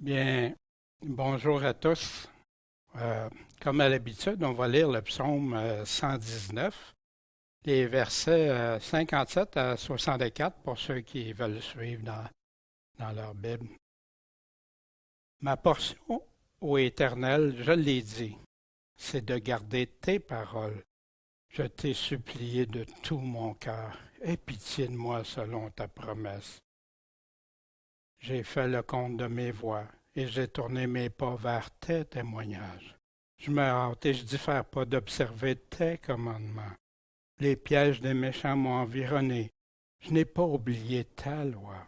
Bien, bonjour à tous. Euh, Comme à l'habitude, on va lire le psaume 119, les versets 57 à 64 pour ceux qui veulent suivre dans leur Bible. Ma portion, ô Éternel, je l'ai dit, c'est de garder tes paroles. Je t'ai supplié de tout mon cœur. Aie pitié de moi selon ta promesse. J'ai fait le compte de mes voies et j'ai tourné mes pas vers tes témoignages. Je me hâte et je diffère pas d'observer tes commandements. Les pièges des méchants m'ont environné. Je n'ai pas oublié ta loi.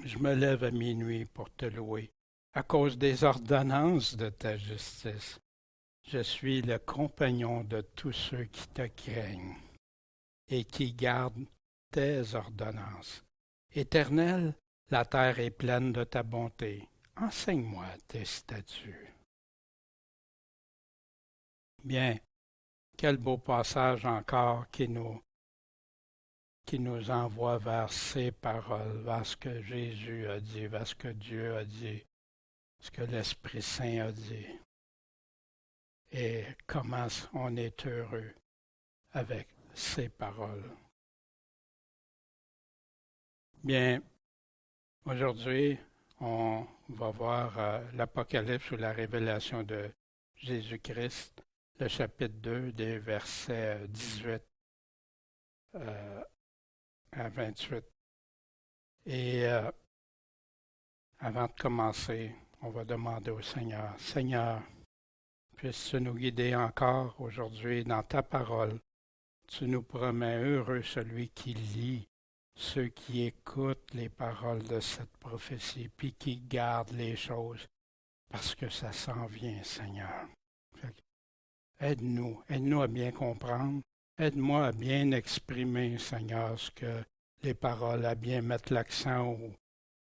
Je me lève à minuit pour te louer, à cause des ordonnances de ta justice. Je suis le compagnon de tous ceux qui te craignent et qui gardent tes ordonnances. Éternel, la terre est pleine de ta bonté. Enseigne-moi tes statuts. Bien, quel beau passage encore qui nous envoie vers ses paroles, vers ce que Jésus a dit, vers ce que Dieu a dit, ce que l'Esprit Saint a dit. Et comment on est heureux avec ses paroles. Bien, aujourd'hui, on va voir l'Apocalypse ou la révélation de Jésus-Christ, le chapitre 2 des versets 18 à 28. Et avant de commencer, on va demander au Seigneur, Seigneur, puisses-tu nous guider encore aujourd'hui dans ta parole. Tu nous promets heureux celui qui lit, ceux qui écoutent les paroles de cette prophétie, puis qui gardent les choses, parce que ça s'en vient, Seigneur. Aide-nous, aide-nous à bien comprendre, aide-moi à bien exprimer, Seigneur, ce que les paroles, à bien mettre l'accent ou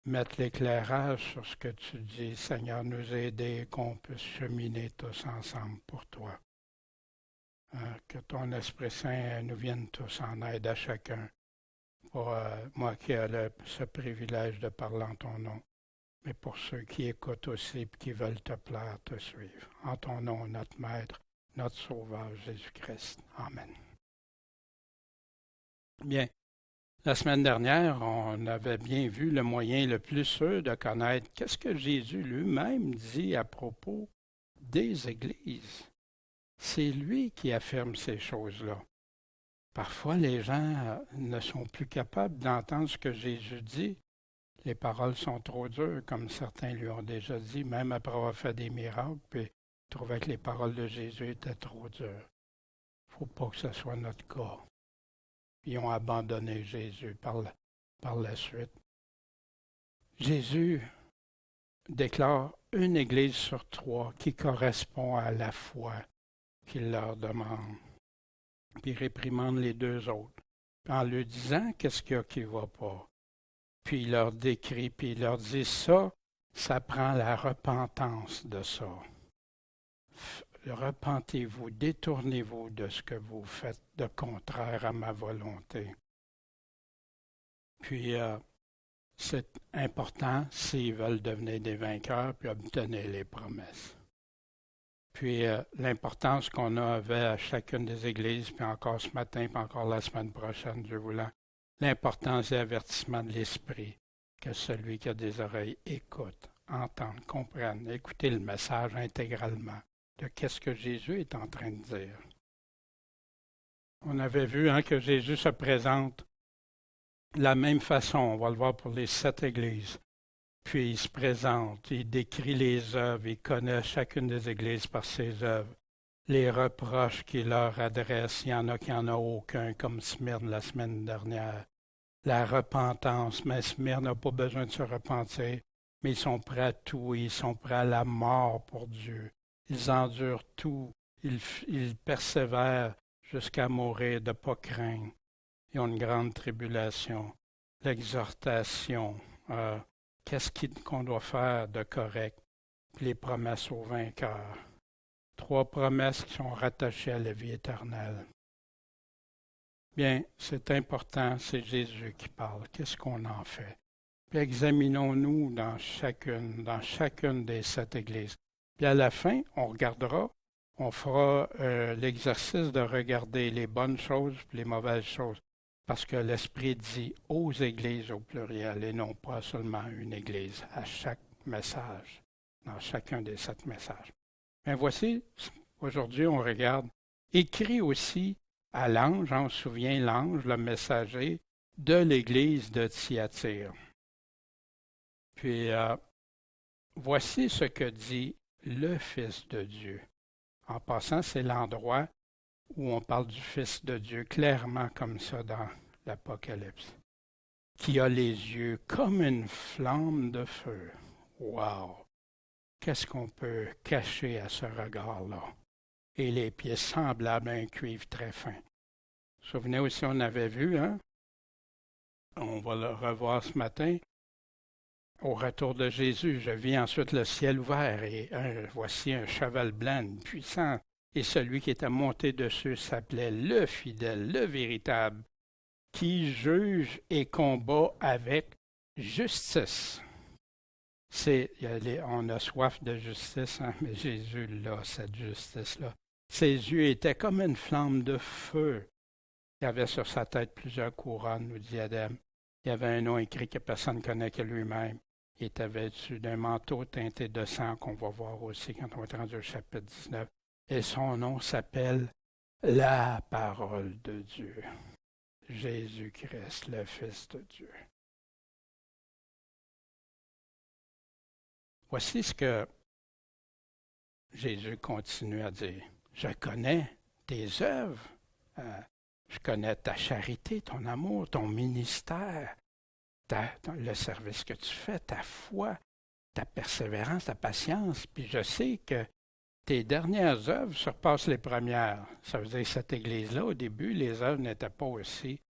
mettre l'éclairage sur ce que tu dis, Seigneur, nous aider, qu'on puisse cheminer tous ensemble pour toi. Que ton Esprit Saint nous vienne tous en aide à chacun. Pour moi qui ai ce privilège de parler en ton nom, mais pour ceux qui écoutent aussi et qui veulent te plaire, te suivre. En ton nom, notre Maître, notre Sauveur Jésus-Christ. Amen. Bien, la semaine dernière, on avait bien vu le moyen le plus sûr de connaître qu'est-ce que Jésus lui-même dit à propos des églises. C'est lui qui affirme ces choses-là. Parfois, les gens ne sont plus capables d'entendre ce que Jésus dit. Les paroles sont trop dures, comme certains lui ont déjà dit, même après avoir fait des miracles, puis ils trouvaient que les paroles de Jésus étaient trop dures. Il ne faut pas que ce soit notre cas. Ils ont abandonné Jésus par la suite. Jésus déclare une Église sur trois qui correspond à la foi qu'il leur demande, puis il réprimande les deux autres, en leur disant qu'est-ce qu'il y a qui ne va pas. Puis il leur décrit, puis il leur dit ça, ça prend la repentance de ça. Repentez-vous, détournez-vous de ce que vous faites de contraire à ma volonté. Puis c'est important s'ils veulent devenir des vainqueurs puis obtenir les promesses. Puis l'importance qu'on avait à chacune des églises, puis encore ce matin, puis encore la semaine prochaine, Dieu voulant, l'importance et l'avertissement de l'Esprit, que celui qui a des oreilles écoute, entende, comprenne, écoutez le message intégralement de qu'est-ce que Jésus est en train de dire. On avait vu que Jésus se présente de la même façon, on va le voir pour les 7 églises. Puis il se présente, il décrit les œuvres, il connaît chacune des églises par ses œuvres, les reproches qu'il leur adresse, il y en a qui n'en ont aucun, comme Smyrne la semaine dernière. La repentance, mais Smyrne n'a pas besoin de se repentir, mais ils sont prêts à tout, ils sont prêts à la mort pour Dieu. Ils endurent tout, ils persévèrent jusqu'à mourir, de ne pas craindre. Ils ont une grande tribulation, l'exhortation, qu'est-ce qu'on doit faire de correct, puis les promesses aux vainqueurs. 3 promesses qui sont rattachées à la vie éternelle. Bien, c'est important, c'est Jésus qui parle. Qu'est-ce qu'on en fait? puis examinons-nous dans chacune des 7 églises. Puis à la fin, on regardera, on fera l'exercice de regarder les bonnes choses et les mauvaises choses, parce que l'Esprit dit aux églises au pluriel et non pas seulement une église, à chaque message, dans chacun des 7 messages. Mais voici, aujourd'hui, on regarde, écrit aussi à l'ange, on se souvient l'ange, le messager de l'église de Thyatire. Puis, voici ce que dit le Fils de Dieu. En passant, c'est l'endroit où on parle du Fils de Dieu, clairement comme ça dans l'Apocalypse, qui a les yeux comme une flamme de feu. Wow! Qu'est-ce qu'on peut cacher à ce regard-là? Et les pieds semblables à un cuivre très fin. Vous vous souvenez aussi, on avait vu, hein? On va le revoir ce matin. Au retour de Jésus, je vis ensuite le ciel ouvert et voici un cheval blanc, puissant, et celui qui était monté dessus s'appelait le fidèle, le véritable, qui juge et combat avec justice. On a soif de justice, hein, mais Jésus l'a, cette justice-là. Ses yeux étaient comme une flamme de feu. Il avait sur sa tête plusieurs couronnes ou diadèmes. Il y avait un nom écrit que personne ne connaît que lui-même. Il était vêtu d'un manteau teinté de sang qu'on va voir aussi quand on va être rendu au chapitre 19. Et son nom s'appelle la parole de Dieu. Jésus-Christ, le Fils de Dieu. Voici ce que Jésus continue à dire. Je connais tes œuvres, je connais ta charité, ton amour, ton ministère, le service que tu fais, ta foi, ta persévérance, ta patience, puis je sais que tes dernières œuvres surpassent les premières. Ça veut dire que cette Église-là, au début, les œuvres n'étaient pas aussi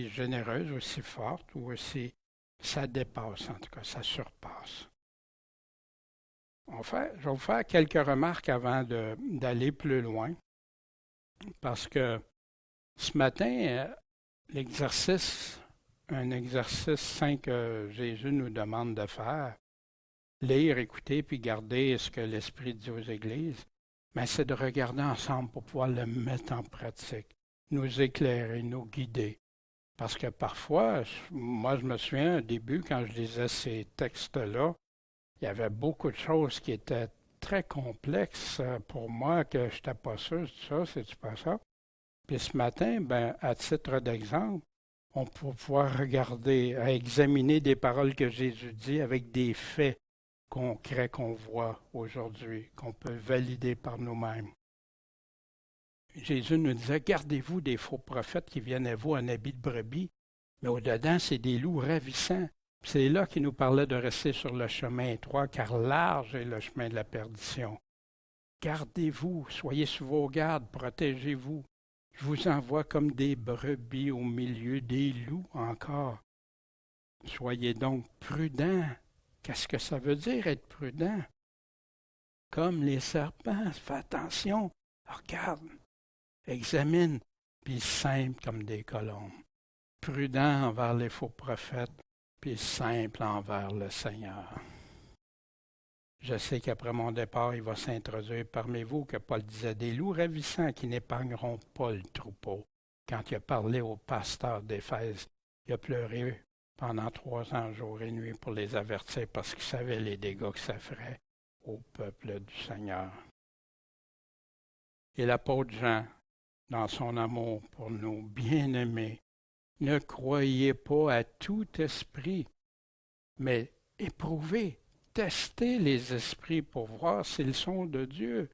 généreuses, aussi fortes, ou aussi... Ça dépasse, en tout cas, ça surpasse. Je vais vous faire quelques remarques avant d'aller plus loin, parce que ce matin, un exercice saint que Jésus nous demande de faire, lire, écouter, puis garder ce que l'Esprit dit aux Églises, mais c'est de regarder ensemble pour pouvoir le mettre en pratique, nous éclairer, nous guider. Parce que parfois, moi je me souviens au début, quand je lisais ces textes-là, il y avait beaucoup de choses qui étaient très complexes pour moi, que je n'étais pas sûr, c'est pas ça. Puis ce matin, à titre d'exemple, on peut pouvoir regarder, examiner des paroles que Jésus dit avec des faits concrets qu'on voit aujourd'hui, qu'on peut valider par nous-mêmes. Jésus nous disait, gardez-vous des faux prophètes qui viennent à vous en habit de brebis, mais au-dedans, c'est des loups ravissants. C'est là qu'il nous parlait de rester sur le chemin étroit, car large est le chemin de la perdition. Gardez-vous, soyez sous vos gardes, protégez-vous. Je vous envoie comme des brebis au milieu des loups encore. Soyez donc prudents. Qu'est-ce que ça veut dire être prudent? Comme les serpents, fais attention, regarde, examine, puis simple comme des colombes. Prudent envers les faux prophètes, puis simple envers le Seigneur. Je sais qu'après mon départ, il va s'introduire parmi vous, que Paul disait, des loups ravissants qui n'épargneront pas le troupeau. Quand il a parlé au pasteur d'Éphèse, il a pleuré pendant 3 ans, jour et nuit, pour les avertir, parce qu'il savait les dégâts que ça ferait au peuple du Seigneur. Et l'apôtre Jean, dans son amour pour nous, bien-aimés, ne croyez pas à tout esprit, mais éprouvez, testez les esprits pour voir s'ils sont de Dieu.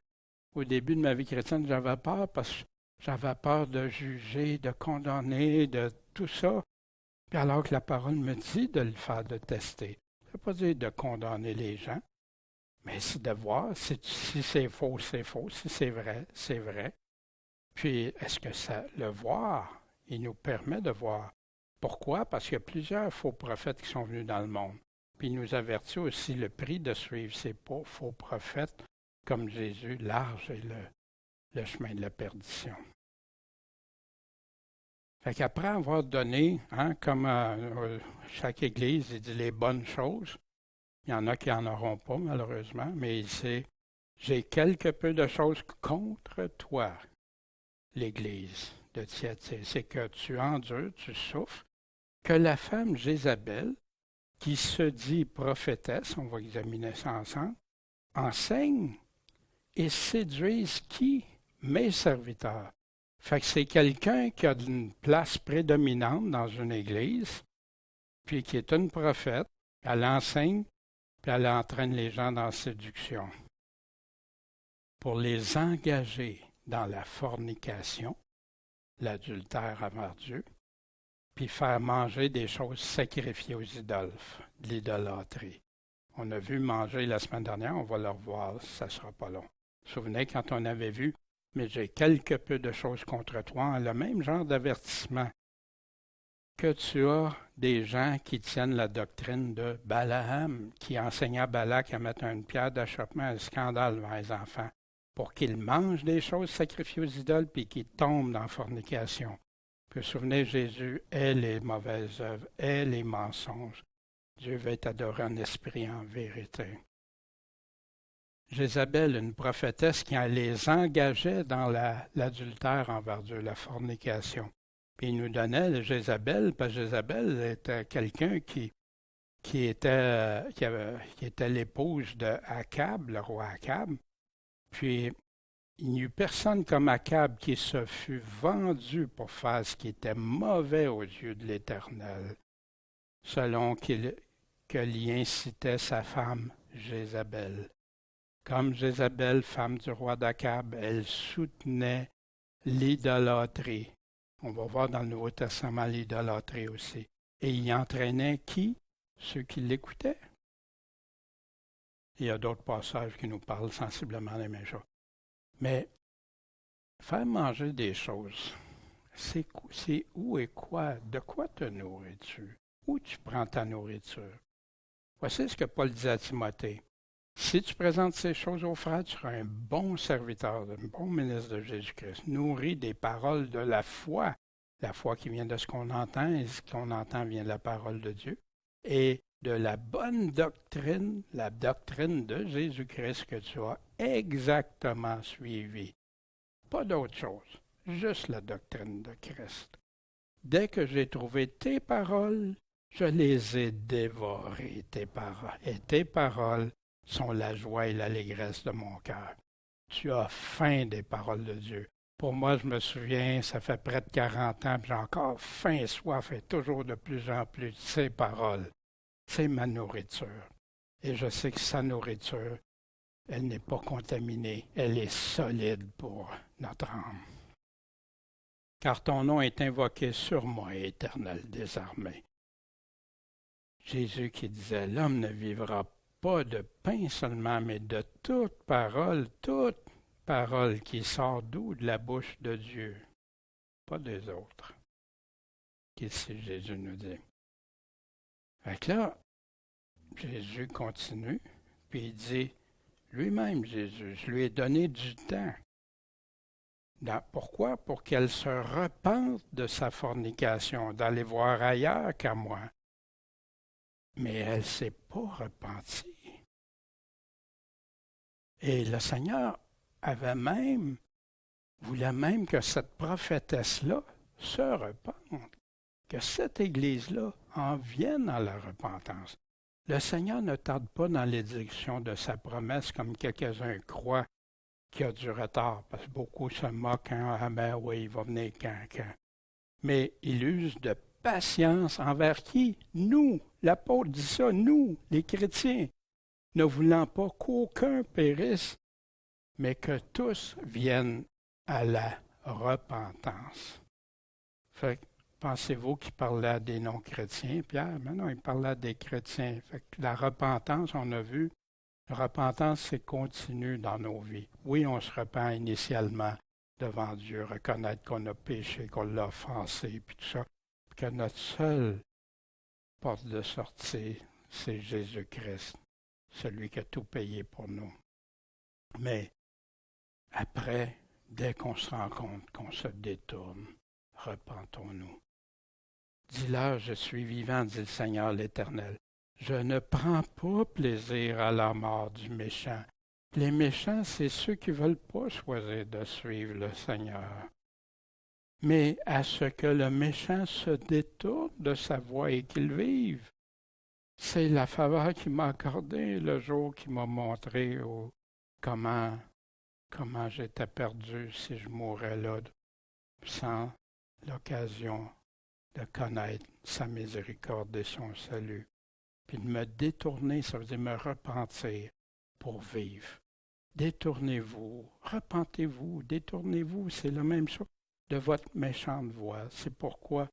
Au début de ma vie chrétienne, j'avais peur parce que j'avais peur de juger, de condamner, de tout ça. Puis alors que la parole me dit de le faire, de tester. Ça ne veut pas dire de condamner les gens, mais c'est de voir si c'est faux, c'est faux, si c'est vrai, c'est vrai. Puis est-ce que le voir, il nous permet de voir. Pourquoi? Parce qu'il y a plusieurs faux prophètes qui sont venus dans le monde. Puis il nous avertit aussi le prix de suivre ces faux prophètes, comme Jésus, large est le chemin de la perdition. Fait qu'après avoir donné, comme chaque Église, il dit les bonnes choses, il y en a qui n'en auront pas, malheureusement, mais il sait, j'ai quelque peu de choses contre toi, l'Église de Thyatire. C'est que tu endures, tu souffres, que la femme Jézabel, qui se dit prophétesse, on va examiner ça ensemble, enseigne et séduise qui? Mes serviteurs. Fait que c'est quelqu'un qui a une place prédominante dans une église, puis qui est une prophète, elle enseigne, puis elle entraîne les gens dans la séduction. Pour les engager dans la fornication, l'adultère envers Dieu, puis faire manger des choses sacrifiées aux idoles, de l'idolâtrie. On a vu manger la semaine dernière, on va le revoir, ça ne sera pas long. Vous vous souvenez quand on avait vu, mais j'ai quelque peu de choses contre toi, le même genre d'avertissement que tu as des gens qui tiennent la doctrine de Balaam, qui enseignait à Balak à mettre une pierre d'achoppement, un scandale devant les enfants, pour qu'ils mangent des choses sacrifiées aux idoles, puis qu'ils tombent dans la fornication. Puis souvenez, Jésus est les mauvaises œuvres, est les mensonges. Dieu veut être adoré en esprit, en vérité. Jézabel, une prophétesse qui les engageait dans l'adultère envers Dieu, la fornication. Puis il nous donnait Jézabel, parce que Jézabel était quelqu'un qui était l'épouse de Akab, le roi Akab. Puis il n'y eut personne comme Akab qui se fut vendu pour faire ce qui était mauvais aux yeux de l'Éternel, selon qu'il y incitait sa femme Jézabel. Comme Jézabel, femme du roi d'Akab, elle soutenait l'idolâtrie. On va voir dans le Nouveau Testament l'idolâtrie aussi. Et il entraînait qui? Ceux qui l'écoutaient. Il y a d'autres passages qui nous parlent sensiblement des mêmes choses. Mais faire manger des choses, c'est où et quoi? De quoi te nourris-tu? Où tu prends ta nourriture? Voici ce que Paul dit à Timothée. Si tu présentes ces choses aux frères, tu seras un bon serviteur, un bon ministre de Jésus-Christ, nourri des paroles de la foi qui vient de ce qu'on entend, et ce qu'on entend vient de la parole de Dieu, et de la bonne doctrine, la doctrine de Jésus-Christ que tu as exactement suivie. Pas d'autre chose, juste la doctrine de Christ. Dès que j'ai trouvé tes paroles, je les ai dévorées, tes paroles. Et tes paroles sont la joie et l'allégresse de mon cœur. Tu as faim des paroles de Dieu. Pour moi, je me souviens, ça fait près de 40 ans, puis j'ai encore faim et soif, et toujours de plus en plus, ces paroles. C'est ma nourriture. Et je sais que sa nourriture, elle n'est pas contaminée, elle est solide pour notre âme. Car ton nom est invoqué sur moi, Éternel des armées. Jésus qui disait, l'homme ne vivra pas de pain seulement, mais de toute parole qui sort d'où? De la bouche de Dieu, pas des autres. Qu'est-ce que Jésus nous dit? Fait que là, Jésus continue, puis il dit, lui-même, Jésus, je lui ai donné du temps. Pourquoi? Pour qu'elle se repente de sa fornication, d'aller voir ailleurs qu'à moi. Mais elle ne s'est pas repentie. Et le Seigneur voulait même que cette prophétesse-là se repente, que cette Église-là en vienne à la repentance. Le Seigneur ne tarde pas dans l'exécution de sa promesse comme quelques-uns croient qu'il y a du retard, parce que beaucoup se moquent, ah ben oui, il va venir quand. Mais il use de patience envers qui? Nous, l'apôtre dit ça, nous, les chrétiens, ne voulant pas qu'aucun périsse, mais que tous viennent à la repentance. Fait que, pensez-vous qu'il parlait à des non-chrétiens, Pierre? Mais non, il parlait à des chrétiens. Fait que la repentance, on a vu, la repentance, c'est continu dans nos vies. Oui, on se repent initialement devant Dieu, reconnaître qu'on a péché, qu'on l'a offensé, puis tout ça. Que notre seule porte de sortie, c'est Jésus-Christ, celui qui a tout payé pour nous. Mais après, dès qu'on se rend compte qu'on se détourne, repentons-nous. Dis-leur, je suis vivant, dit le Seigneur l'Éternel. Je ne prends pas plaisir à la mort du méchant. Les méchants, c'est ceux qui ne veulent pas choisir de suivre le Seigneur. Mais à ce que le méchant se détourne de sa voie et qu'il vive. C'est la faveur qu'il m'a accordée le jour qu'il m'a montré comment j'étais perdu si je mourais là sans l'occasion de connaître sa miséricorde et son salut. Puis de me détourner, ça veut dire me repentir pour vivre. Détournez-vous, repentez-vous, détournez-vous, c'est la même chose de votre méchante voie. C'est pourquoi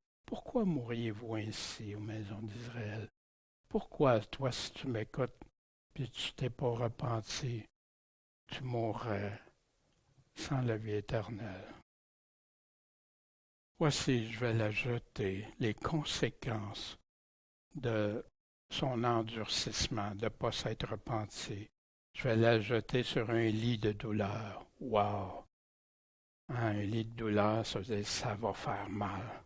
mourriez-vous ainsi aux maisons d'Israël? Pourquoi, toi, si tu m'écoutes, puis tu t'es pas repenti, tu mourrais sans la vie éternelle? Voici, je vais l'ajouter, les conséquences de son endurcissement, de ne pas s'être repenti. Je vais l'ajouter sur un lit de douleur. Wow! Un lit de douleur, ça veut dire ça va faire mal.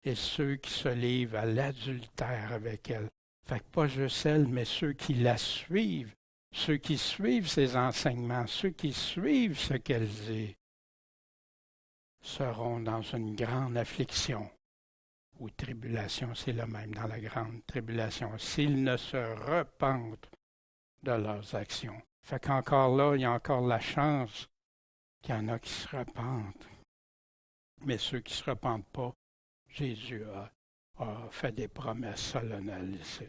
Et ceux qui se livrent à l'adultère avec elle, fait que pas juste elle, mais ceux qui la suivent, ceux qui suivent ses enseignements, ceux qui suivent ce qu'elle dit, seront dans une grande affliction ou tribulation, c'est le même dans la grande tribulation, s'ils ne se repentent de leurs actions. Fait qu'encore là, il y a encore la chance qu'il y en a qui se repentent. Mais ceux qui ne se repentent pas, Jésus a fait des promesses solennelles ici.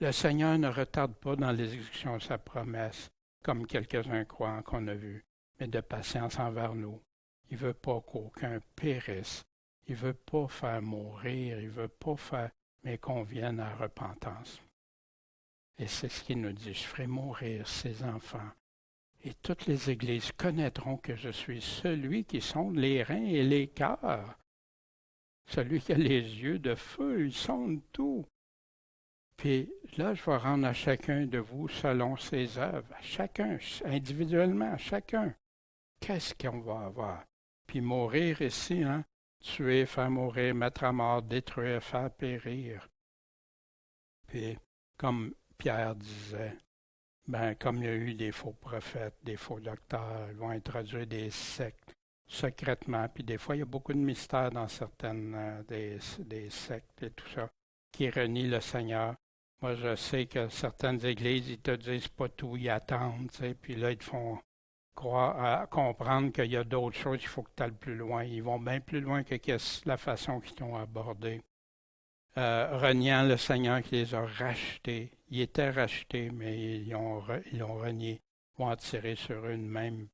Le Seigneur ne retarde pas dans l'exécution de sa promesse, comme quelques-uns croient qu'on a vu, mais de patience envers nous. Il ne veut pas qu'aucun périsse. Il ne veut pas faire mourir. Il ne veut pas faire, mais qu'on vienne à repentance. Et c'est ce qu'il nous dit. Je ferai mourir ses enfants. Et toutes les églises connaîtront que je suis celui qui sonde les reins et les cœurs. Celui qui a les yeux de feu, il sonde tout. Puis là, je vais rendre à chacun de vous selon ses œuvres. À chacun, individuellement, à chacun. Qu'est-ce qu'on va avoir? Puis mourir ici, hein? Tuer, faire mourir, mettre à mort, détruire, faire périr. Puis, comme Pierre disait, comme il y a eu des faux prophètes, des faux docteurs, ils vont introduire des sectes secrètement. Puis des fois, il y a beaucoup de mystères dans certaines des sectes et tout ça, qui renient le Seigneur. Moi, je sais que certaines églises, ils te disent pas tout, ils attendent, tu sais, puis là, ils te font croire, comprendre qu'il y a d'autres choses, il faut que tu ailles plus loin. Ils vont bien plus loin que la façon qu'ils t'ont abordé. Reniant le Seigneur qui les a rachetés. Ils étaient rachetés, mais ils l'ont renié. Ils vont attirer sur eux-mêmes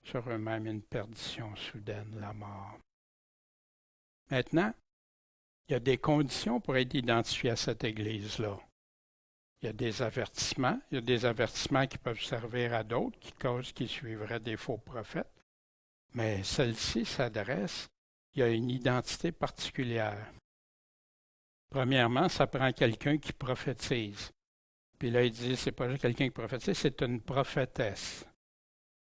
une perdition soudaine, la mort. Maintenant, il y a des conditions pour être identifié à cette Église-là. Il y a des avertissements. Il y a des avertissements qui peuvent servir à d'autres qui suivraient des faux prophètes. Mais celle-ci s'adresse, il y a une identité particulière. Premièrement, ça prend quelqu'un qui prophétise. Puis là, il dit, c'est pas juste quelqu'un qui prophétise, c'est une prophétesse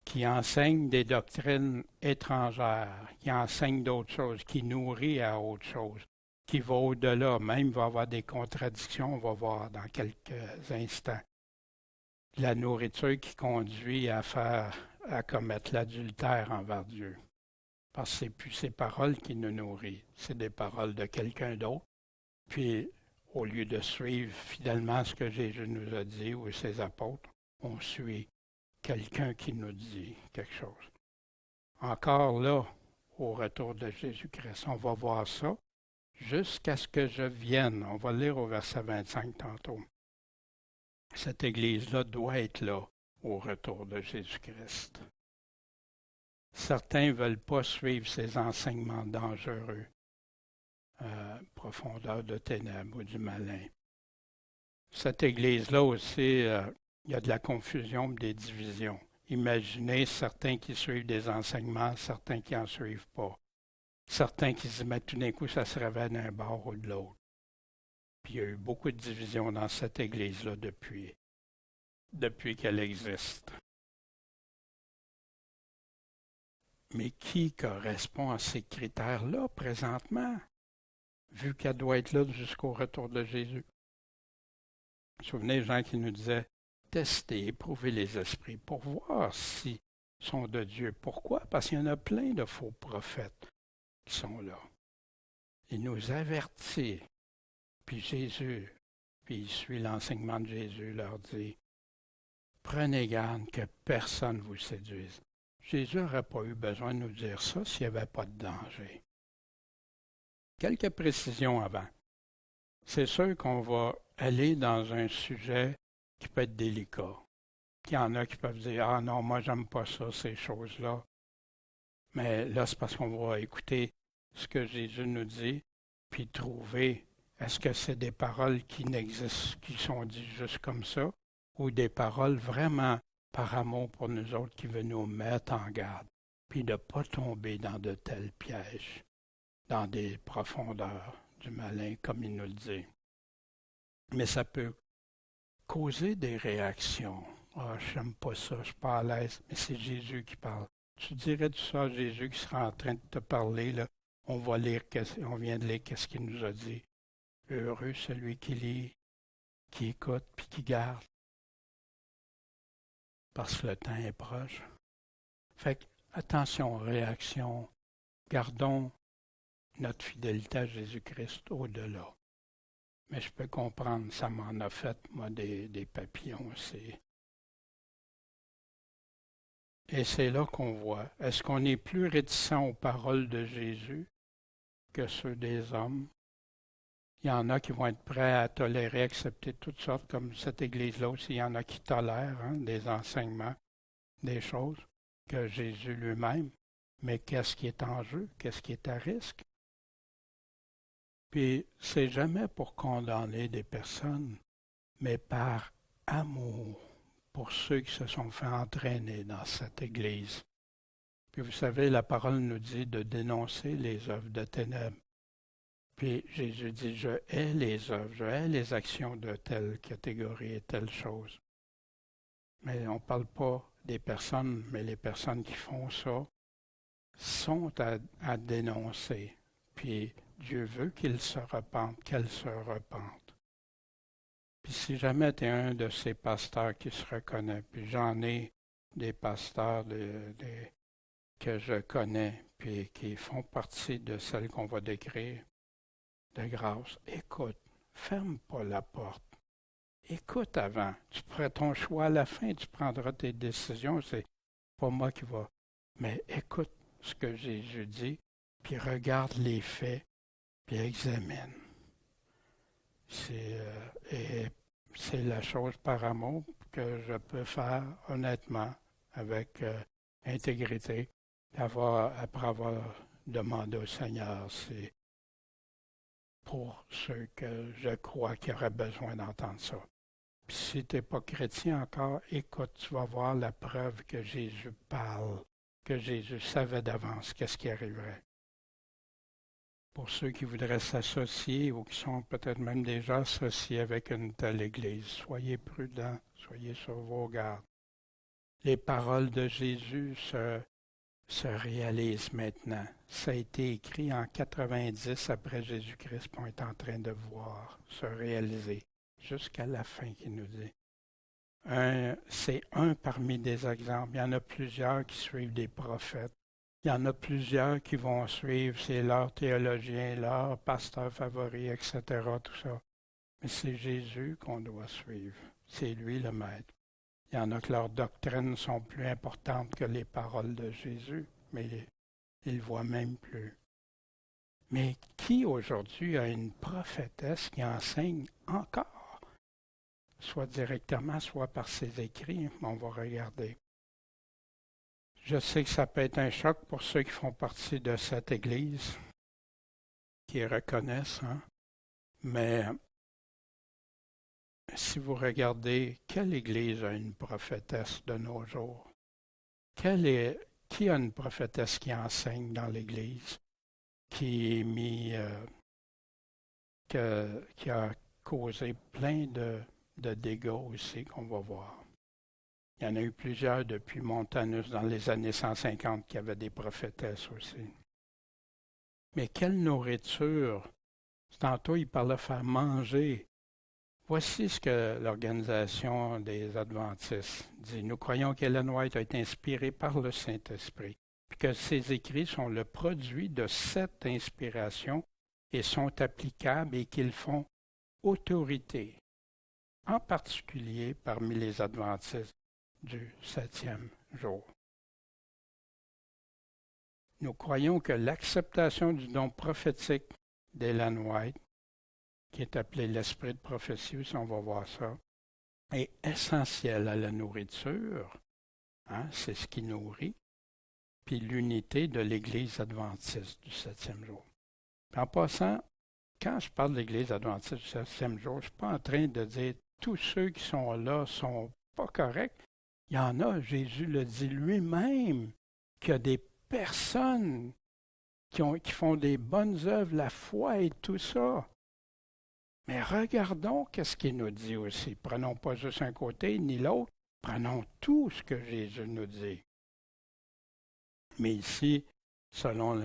qui enseigne des doctrines étrangères, qui enseigne d'autres choses, qui nourrit à autre chose, qui va au-delà, même va avoir des contradictions, on va voir dans quelques instants. La nourriture qui conduit à commettre l'adultère envers Dieu. Parce que ce n'est plus ses paroles qui nous nourrissent, c'est des paroles de quelqu'un d'autre. Puis, au lieu de suivre fidèlement ce que Jésus nous a dit ou ses apôtres, on suit quelqu'un qui nous dit quelque chose. Encore là, au retour de Jésus-Christ, on va voir ça jusqu'à ce que je vienne. On va lire au verset 25 tantôt. Cette Église-là doit être là au retour de Jésus-Christ. Certains ne veulent pas suivre ces enseignements dangereux. Profondeur de ténèbres ou du malin. Cette Église-là aussi, il y a de la confusion et des divisions. Imaginez certains qui suivent des enseignements, certains qui n'en suivent pas. Certains qui se disent, mais tout d'un coup, ça se révèle d'un bord ou de l'autre. Puis il y a eu beaucoup de divisions dans cette Église-là depuis qu'elle existe. Mais qui correspond à ces critères-là présentement, vu qu'elle doit être là jusqu'au retour de Jésus? Vous vous souvenez, Jean qui nous disait, testez, éprouvez les esprits pour voir s'ils sont de Dieu. Pourquoi? Parce qu'il y en a plein de faux prophètes qui sont là. Il nous avertit. Puis Jésus, puis il suit l'enseignement de Jésus, leur dit, prenez garde que personne ne vous séduise. Jésus n'aurait pas eu besoin de nous dire ça s'il n'y avait pas de danger. Quelques précisions avant. C'est sûr qu'on va aller dans un sujet qui peut être délicat. Il y en a qui peuvent dire, ah non, moi j'aime pas ça, ces choses-là. Mais là, c'est parce qu'on va écouter ce que Jésus nous dit, puis trouver, est-ce que c'est des paroles qui n'existent, qui sont dites juste comme ça, ou des paroles vraiment par amour pour nous autres qui veulent nous mettre en garde, puis de ne pas tomber dans de tels pièges, dans des profondeurs du malin, comme il nous le dit. Mais ça peut causer des réactions. Ah, j'aime pas ça, je suis pas à l'aise, mais c'est Jésus qui parle. Tu dirais tout ça à Jésus qui sera en train de te parler, là. On va lire, on vient de lire qu'est-ce qu'il nous a dit. Heureux celui qui lit, qui écoute, puis qui garde. Parce que le temps est proche. Fait que, attention aux réactions. Gardons notre fidélité à Jésus-Christ au-delà. Mais je peux comprendre, ça m'en a fait, moi, des papillons aussi. Et c'est là qu'on voit, est-ce qu'on est plus réticent aux paroles de Jésus que ceux des hommes? Il y en a qui vont être prêts à tolérer, accepter toutes sortes, comme cette Église-là aussi, il y en a qui tolèrent des enseignements, des choses que Jésus lui-même. Mais qu'est-ce qui est en jeu? Qu'est-ce qui est à risque? Puis, c'est jamais pour condamner des personnes, mais par amour pour ceux qui se sont fait entraîner dans cette Église. Puis vous savez, la parole nous dit de dénoncer les œuvres de ténèbres. Puis Jésus dit, je hais les œuvres, je hais les actions de telle catégorie et telle chose. Mais on ne parle pas des personnes, mais les personnes qui font ça sont à dénoncer. Puis Dieu veut qu'ils se repentent, qu'elles se repentent. Puis si jamais tu es un de ces pasteurs qui se reconnaît, puis j'en ai des pasteurs que je connais, puis qui font partie de celles qu'on va décrire, de grâce, écoute, ferme pas la porte. Écoute avant. Tu feras ton choix à la fin, tu prendras tes décisions, c'est pas moi qui va. Mais écoute ce que Jésus dit, puis regarde les faits, puis examine. Et c'est la chose par amour que je peux faire honnêtement, avec intégrité, après avoir demandé au Seigneur, c'est pour ceux que je crois qui auraient besoin d'entendre ça. Puis si tu n'es pas chrétien encore, écoute, tu vas voir la preuve que Jésus parle, que Jésus savait d'avance qu'est-ce qui arriverait. Pour ceux qui voudraient s'associer ou qui sont peut-être même déjà associés avec une telle Église, soyez prudents, soyez sur vos gardes. Les paroles de Jésus se réalisent maintenant. Ça a été écrit en 90 après Jésus-Christ, puis on est en train de voir se réaliser jusqu'à la fin qu'il nous dit. C'est un parmi des exemples. Il y en a plusieurs qui suivent des prophètes. Il y en a plusieurs qui vont suivre, c'est leur théologien, leur pasteur favori, etc., tout ça. Mais c'est Jésus qu'on doit suivre. C'est lui le maître. Il y en a que leurs doctrines sont plus importantes que les paroles de Jésus, mais ils ne voient même plus. Mais qui aujourd'hui a une prophétesse qui enseigne encore, soit directement, soit par ses écrits? On va regarder. Je sais que ça peut être un choc pour ceux qui font partie de cette Église, qui reconnaissent, mais si vous regardez, quelle Église a une prophétesse de nos jours? Qui a une prophétesse qui enseigne dans l'Église, qui a causé plein de dégâts aussi qu'on va voir? Il y en a eu plusieurs depuis Montanus dans les années 150 qui avaient des prophétesses aussi. Mais quelle nourriture! Tantôt, il parlait de faire manger. Voici ce que l'Organisation des Adventistes dit. Nous croyons qu'Ellen White a été inspirée par le Saint-Esprit, puis que ses écrits sont le produit de cette inspiration et sont applicables et qu'ils font autorité, en particulier parmi les Adventistes du 7e jour. Nous croyons que l'acceptation du don prophétique d'Ellen White, qui est appelé l'esprit de prophétie, si on va voir ça, est essentiel à la nourriture. C'est ce qui nourrit. Puis l'unité de l'Église adventiste du 7e jour. Puis en passant, quand je parle de l'Église adventiste du 7e jour, je ne suis pas en train de dire tous ceux qui sont là ne sont pas corrects. Il y en a, Jésus le dit lui-même, qu'il y a des personnes qui font des bonnes œuvres, la foi et tout ça. Mais regardons qu'est-ce qu'il nous dit aussi. Prenons pas juste un côté ni l'autre, prenons tout ce que Jésus nous dit. Mais ici, selon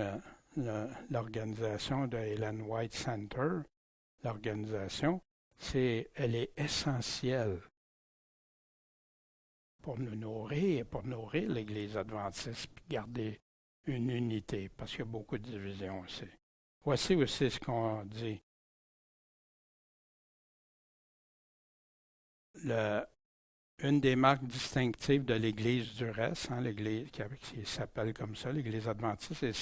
l'organisation de Ellen White Center, l'organisation, elle est essentielle pour nous nourrir, pour nourrir l'Église adventiste, puis garder une unité, parce qu'il y a beaucoup de divisions aussi. Voici aussi ce qu'on dit. Une des marques distinctives de l'Église du reste, l'Église qui s'appelle comme ça, l'Église adventiste, et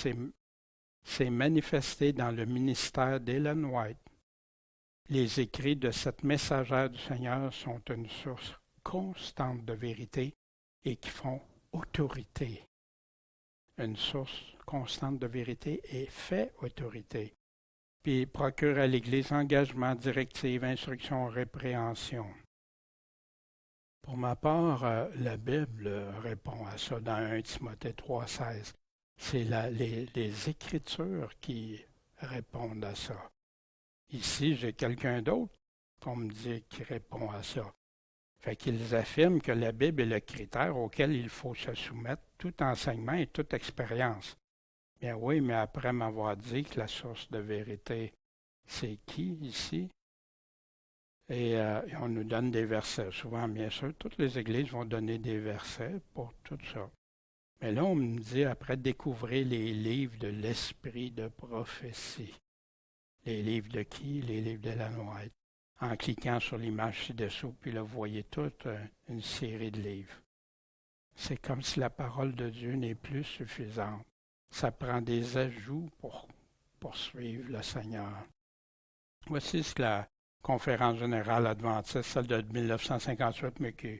c'est manifesté dans le ministère d'Ellen White. Les écrits de cette messagère du Seigneur sont une source constante de vérité et qui font autorité. Une source constante de vérité et fait autorité. Puis procure à l'Église engagement, directive, instruction, répréhension. Pour ma part, la Bible répond à ça dans 1 Timothée 3,16. C'est les Écritures qui répondent à ça. Ici, j'ai quelqu'un d'autre qu'on me dit qui répond à ça. Fait qu'ils affirment que la Bible est le critère auquel il faut se soumettre, tout enseignement et toute expérience. Bien oui, mais après m'avoir dit que la source de vérité, c'est qui ici? Et on nous donne des versets. Souvent, bien sûr, toutes les églises vont donner des versets pour tout ça. Mais là, on me dit, après, découvrez les livres de l'esprit de prophétie. Les livres de qui? Les livres d'Ellen White. En cliquant sur l'image ci-dessous, puis là, vous voyez toute une série de livres. C'est comme si la parole de Dieu n'est plus suffisante. Ça prend des ajouts pour poursuivre le Seigneur. Voici ce que la Conférence générale adventiste, celle de 1958, mais qui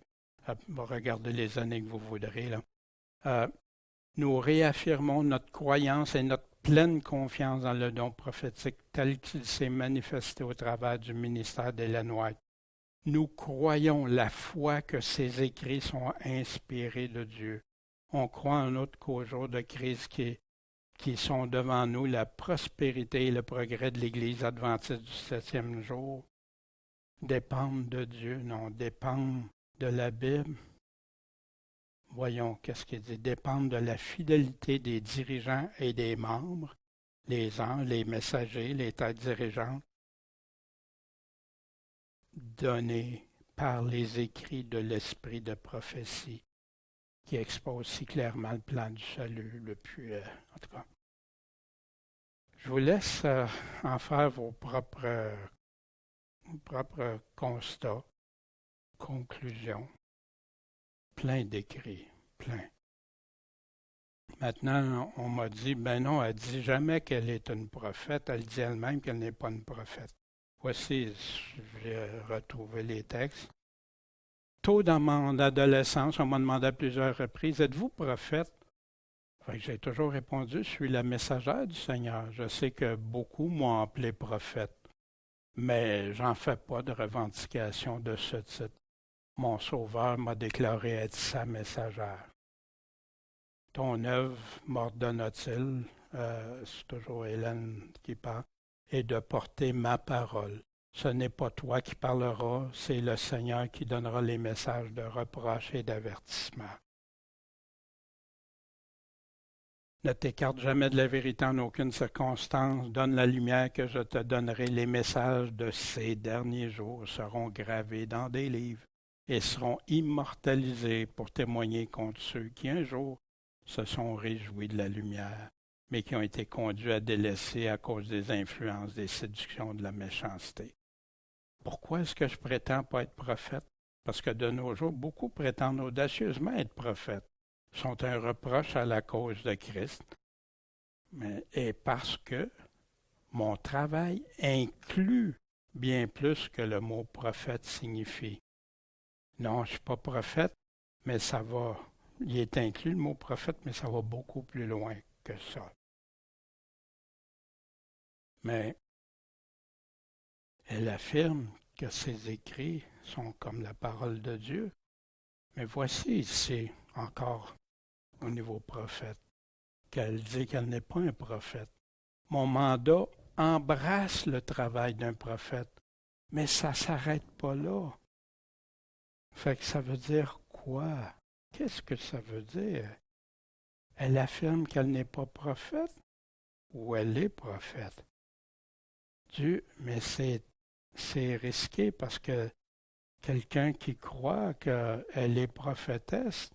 va regarder les années que vous voudrez. Là. Nous réaffirmons notre croyance et notre pleine confiance dans le don prophétique tel qu'il s'est manifesté au travers du ministère d'Ellen White. Nous croyons la foi que ces écrits sont inspirés de Dieu. On croit en outre qu'au jour de crise qui sont devant nous, la prospérité et le progrès de l'Église adventiste du 7e jour dépendent de Dieu, non, dépendent de la Bible. Voyons qu'est-ce qu'il dit. Dépendent de la fidélité des dirigeants et des membres, les anges, les messagers, les têtes dirigeantes, donnés par les écrits de l'esprit de prophétie qui expose si clairement le plan du salut, le plus, en tout cas. Je vous laisse en faire vos propres constats, conclusions, plein d'écrits, plein. Maintenant, on m'a dit, ben non, elle ne dit jamais qu'elle est une prophète, elle dit elle-même qu'elle n'est pas une prophète. Voici, j'ai retrouvé les textes. Tôt dans mon adolescence, on m'a demandé à plusieurs reprises, êtes-vous prophète? J'ai toujours répondu, je suis la messagère du Seigneur. Je sais que beaucoup m'ont appelé prophète. Mais j'en fais pas de revendication de ce titre. Mon Sauveur m'a déclaré être sa messagère. Ton œuvre m'ordonne-t-il, c'est toujours Hélène qui parle, et de porter ma parole. Ce n'est pas toi qui parleras, c'est le Seigneur qui donnera les messages de reproche et d'avertissement. Ne t'écarte jamais de la vérité en aucune circonstance. Donne la lumière que je te donnerai. Les messages de ces derniers jours seront gravés dans des livres et seront immortalisés pour témoigner contre ceux qui un jour se sont réjouis de la lumière, mais qui ont été conduits à délaisser à cause des influences, des séductions de la méchanceté. Pourquoi est-ce que je prétends pas être prophète? Parce que de nos jours, beaucoup prétendent audacieusement être prophètes, sont un reproche à la cause de Christ, et parce que mon travail inclut bien plus que le mot prophète signifie. Non, je ne suis pas prophète, mais ça va, il est inclus le mot prophète, mais ça va beaucoup plus loin que ça. Mais elle affirme que ses écrits sont comme la parole de Dieu. Mais voici ici encore au niveau prophète qu'elle dit qu'elle n'est pas un prophète. Mon mandat embrasse le travail d'un prophète, mais ça ne s'arrête pas là. Fait que ça veut dire quoi? Qu'est-ce que ça veut dire? Elle affirme qu'elle n'est pas prophète ou elle est prophète? Dieu, mais c'est risqué parce que quelqu'un qui croit qu'elle est prophétesse,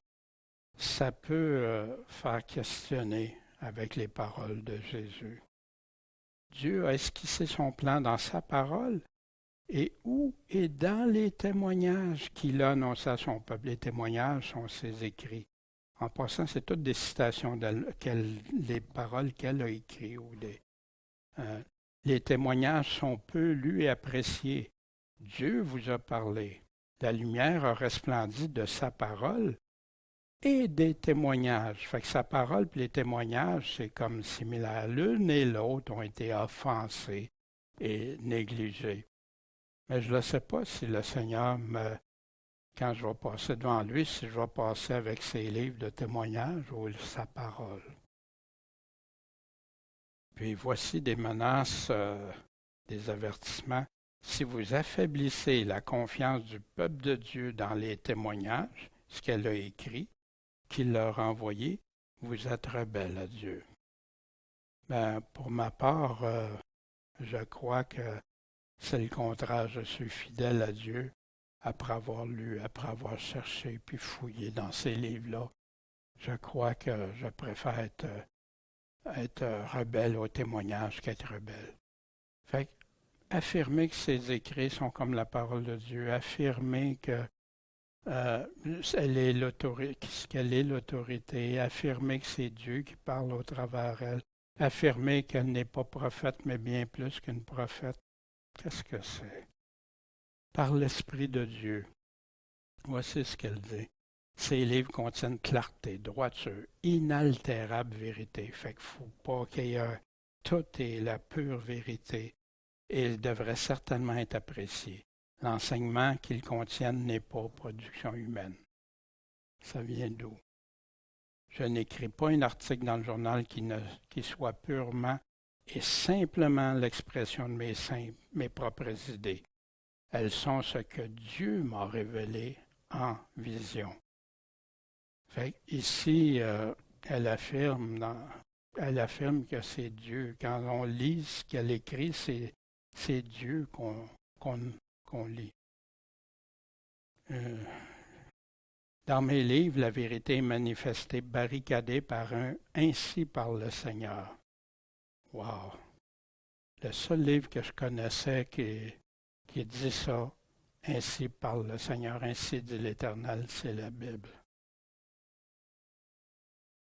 ça peut faire questionner avec les paroles de Jésus. Dieu a esquissé son plan dans sa parole et où et dans les témoignages qu'il a annoncés à son peuple. Les témoignages sont ses écrits. En passant, c'est toutes des citations les paroles qu'elle a écrites. Les témoignages sont peu lus et appréciés. Dieu vous a parlé. La lumière a resplendi de sa parole et des témoignages. Fait que sa parole et les témoignages, c'est comme similaire. L'une et l'autre ont été offensés et négligés. Mais je ne sais pas si le Seigneur quand je vais passer devant lui, si je vais passer avec ses livres de témoignages ou sa parole. Puis voici des menaces, des avertissements. Si vous affaiblissez la confiance du peuple de Dieu dans les témoignages, ce qu'elle a écrit, qu'il leur a envoyé, vous êtes rebelle à Dieu. Ben, pour ma part, je crois que c'est le contraire. Je suis fidèle à Dieu après avoir lu, après avoir cherché puis fouillé dans ces livres-là. Je crois que je préfère être rebelle au témoignage qu'être rebelle. Fait que, affirmer que ces écrits sont comme la parole de Dieu, affirmer que qu'elle est l'autorité, affirmer que c'est Dieu qui parle au travers d'elle, affirmer qu'elle n'est pas prophète, mais bien plus qu'une prophète. Qu'est-ce que c'est? Par l'Esprit de Dieu. Voici ce qu'elle dit. Ces livres contiennent clarté, droiture, inaltérable vérité. Fait qu'il ne faut pas qu'il y ait tout est la pure vérité et devrait certainement être apprécié. L'enseignement qu'ils contiennent n'est pas production humaine. Ça vient d'où? Je n'écris pas un article dans le journal qui soit purement et simplement l'expression de mes propres idées. Elles sont ce que Dieu m'a révélé en vision. Fait ici, elle affirme que c'est Dieu. Quand on lit ce qu'elle écrit, c'est Dieu qu'on lit. Dans mes livres, la vérité est manifestée, barricadée par ainsi par le Seigneur. Wow! Le seul livre que je connaissais qui dit ça, ainsi parle le Seigneur, ainsi dit l'Éternel, c'est la Bible.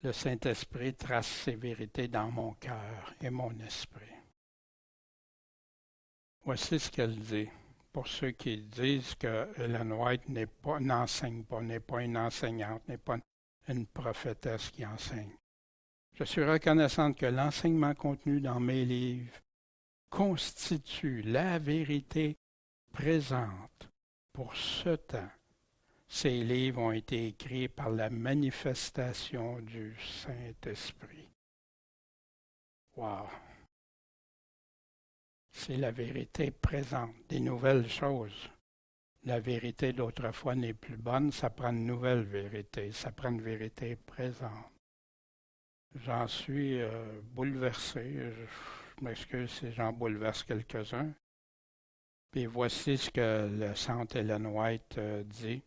Le Saint-Esprit trace ses vérités dans mon cœur et mon esprit. Voici ce qu'elle dit. Pour ceux qui disent que Ellen White n'enseigne pas, n'est pas une enseignante, n'est pas une prophétesse qui enseigne. Je suis reconnaissante que l'enseignement contenu dans mes livres constitue la vérité présente pour ce temps. Ces livres ont été écrits par la manifestation du Saint-Esprit. Wow! c'est la vérité présente, des nouvelles choses. La vérité d'autrefois n'est plus bonne, ça prend une nouvelle vérité, ça prend une vérité présente. J'en suis bouleversé, je m'excuse si j'en bouleverse quelques-uns. Puis voici ce que le centre Ellen White dit.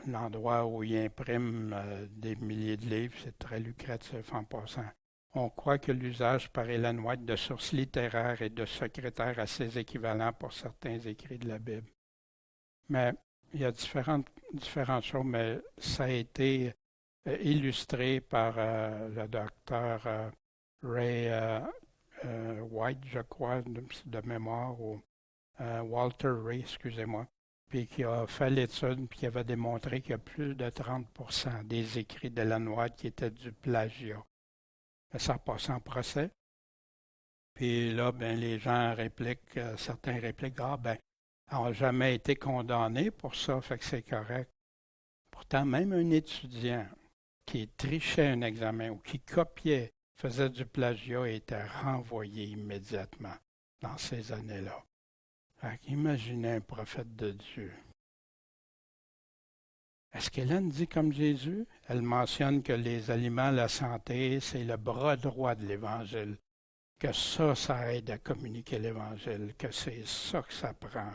L'endroit où il imprime des milliers de livres, c'est très lucratif en passant. On croit que l'usage par Ellen White de sources littéraires et de secrétaire a ses équivalents pour certains écrits de la Bible. Mais il y a différentes choses, mais ça a été illustré par le docteur Ray White, je crois, de mémoire, ou Walter Ray, excusez-moi, puis qui a fait l'étude, puis qui avait démontré qu'il y a plus de 30% des écrits d'Ellen White qui étaient du plagiat. Ça passe en procès. Puis là, ben, les gens répliquent, certains répliquent, ah ben, n'ont jamais été condamnés pour ça, fait que c'est correct. Pourtant, même un étudiant qui trichait un examen ou qui copiait, faisait du plagiat et était renvoyé immédiatement dans ces années-là. Imaginez un prophète de Dieu. Est-ce qu'Hélène dit comme Jésus? Elle mentionne que les aliments, la santé, c'est le bras droit de l'Évangile, que ça aide à communiquer l'Évangile, que c'est ça que ça prend.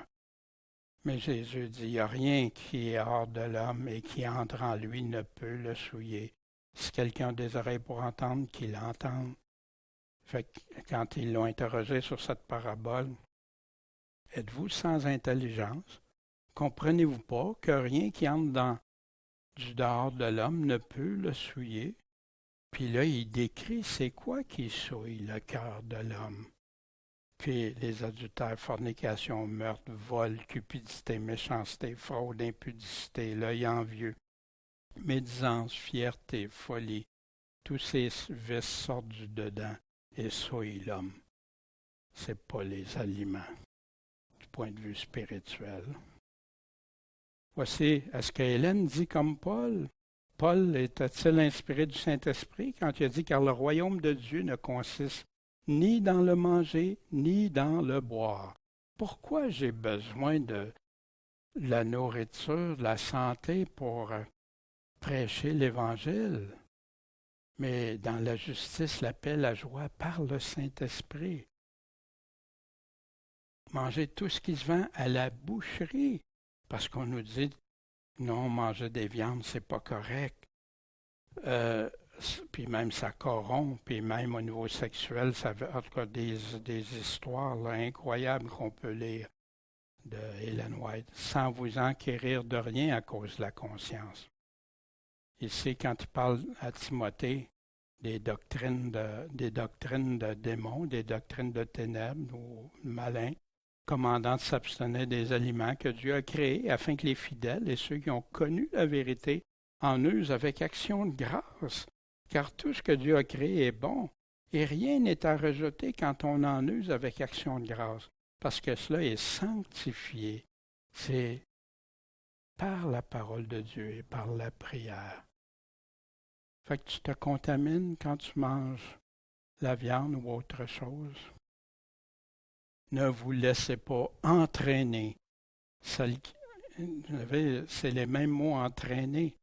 Mais Jésus dit, il n'y a rien qui est hors de l'homme et qui entre en lui ne peut le souiller. Si quelqu'un a des oreilles pour entendre, qu'il entende. Fait que quand ils l'ont interrogé sur cette parabole, êtes-vous sans intelligence? Comprenez-vous pas que rien qui entre du dehors de l'homme ne peut le souiller? Puis là, il décrit c'est quoi qui souille le cœur de l'homme. Puis les adultères, fornication, meurtre, vol, cupidité, méchanceté, fraude, impudicité, l'œil envieux, médisance, fierté, folie, tous ces vices sortent du dedans et souillent l'homme. C'est pas les aliments, du point de vue spirituel. Voici, est-ce que Hélène dit comme Paul? Paul était-il inspiré du Saint-Esprit quand il a dit « Car le royaume de Dieu ne consiste ni dans le manger, ni dans le boire. » Pourquoi j'ai besoin de la nourriture, de la santé pour prêcher l'Évangile? Mais dans la justice, la paix, la joie, par le Saint-Esprit. Manger tout ce qui se vend à la boucherie, parce qu'on nous dit non, manger des viandes, c'est pas correct. Puis même ça corrompt, puis même au niveau sexuel, ça veut en tout cas des histoires là, incroyables qu'on peut lire de Ellen White, sans vous enquérir de rien à cause de la conscience. Ici, quand il parle à Timothée des doctrines de démons, des doctrines de ténèbres ou malins, commandant de s'abstenir des aliments que Dieu a créés afin que les fidèles et ceux qui ont connu la vérité en usent avec action de grâce, car tout ce que Dieu a créé est bon, et rien n'est à rejeter quand on en use avec action de grâce, parce que cela est sanctifié. C'est par la parole de Dieu et par la prière. Fait que tu te contamines quand tu manges la viande ou autre chose. Ne vous laissez pas entraîner. C'est les mêmes mots entraîner.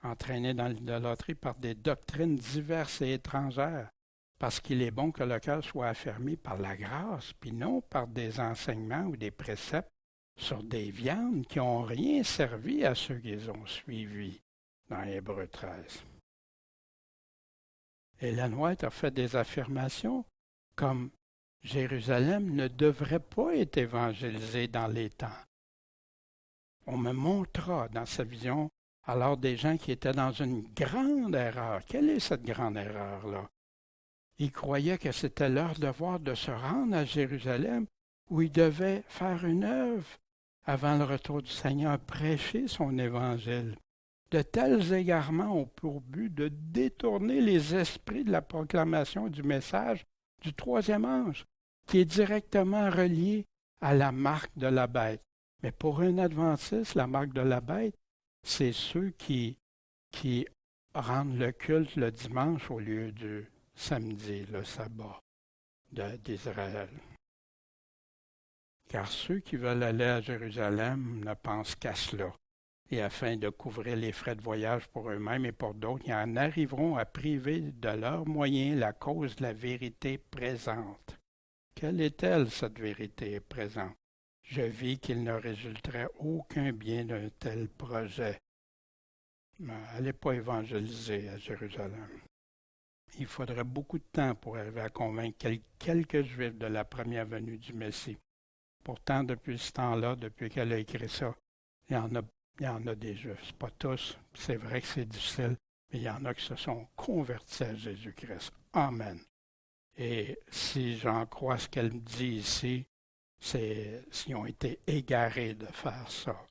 Entraîner dans l'idolâtrie par des doctrines diverses et étrangères, parce qu'il est bon que le cœur soit affermi par la grâce, puis non par des enseignements ou des préceptes sur des viandes qui n'ont rien servi à ceux qui les ont suivis dans Hébreux 13. Ellen White a fait des affirmations comme Jérusalem ne devrait pas être évangélisée dans les temps. On me montra dans sa vision alors des gens qui étaient dans une grande erreur. Quelle est cette grande erreur-là? Ils croyaient que c'était leur devoir de se rendre à Jérusalem où ils devaient faire une œuvre avant le retour du Seigneur, prêcher son évangile. De tels égarements ont pour but de détourner les esprits de la proclamation du message du troisième ange, qui est directement relié à la marque de la bête. Mais pour un adventiste, la marque de la bête, c'est ceux qui rendent le culte le dimanche au lieu du samedi, le sabbat d'Israël. car ceux qui veulent aller à Jérusalem ne pensent qu'à cela, et afin de couvrir les frais de voyage pour eux-mêmes et pour d'autres, ils en arriveront à priver de leurs moyens la cause de la vérité présente. Quelle est-elle, cette vérité présente? Je vis qu'il ne résulterait aucun bien d'un tel projet. Allez pas évangéliser à Jérusalem. Il faudrait beaucoup de temps pour arriver à convaincre quelques Juifs de la première venue du Messie. Pourtant, depuis ce temps-là, depuis qu'elle a écrit ça, il y en a des Juifs. C'est pas tous. C'est vrai que c'est difficile, mais il y en a qui se sont convertis à Jésus-Christ. Amen. Et si j'en crois ce qu'elle me dit ici, c'est s'ils ont été égarés de faire ça.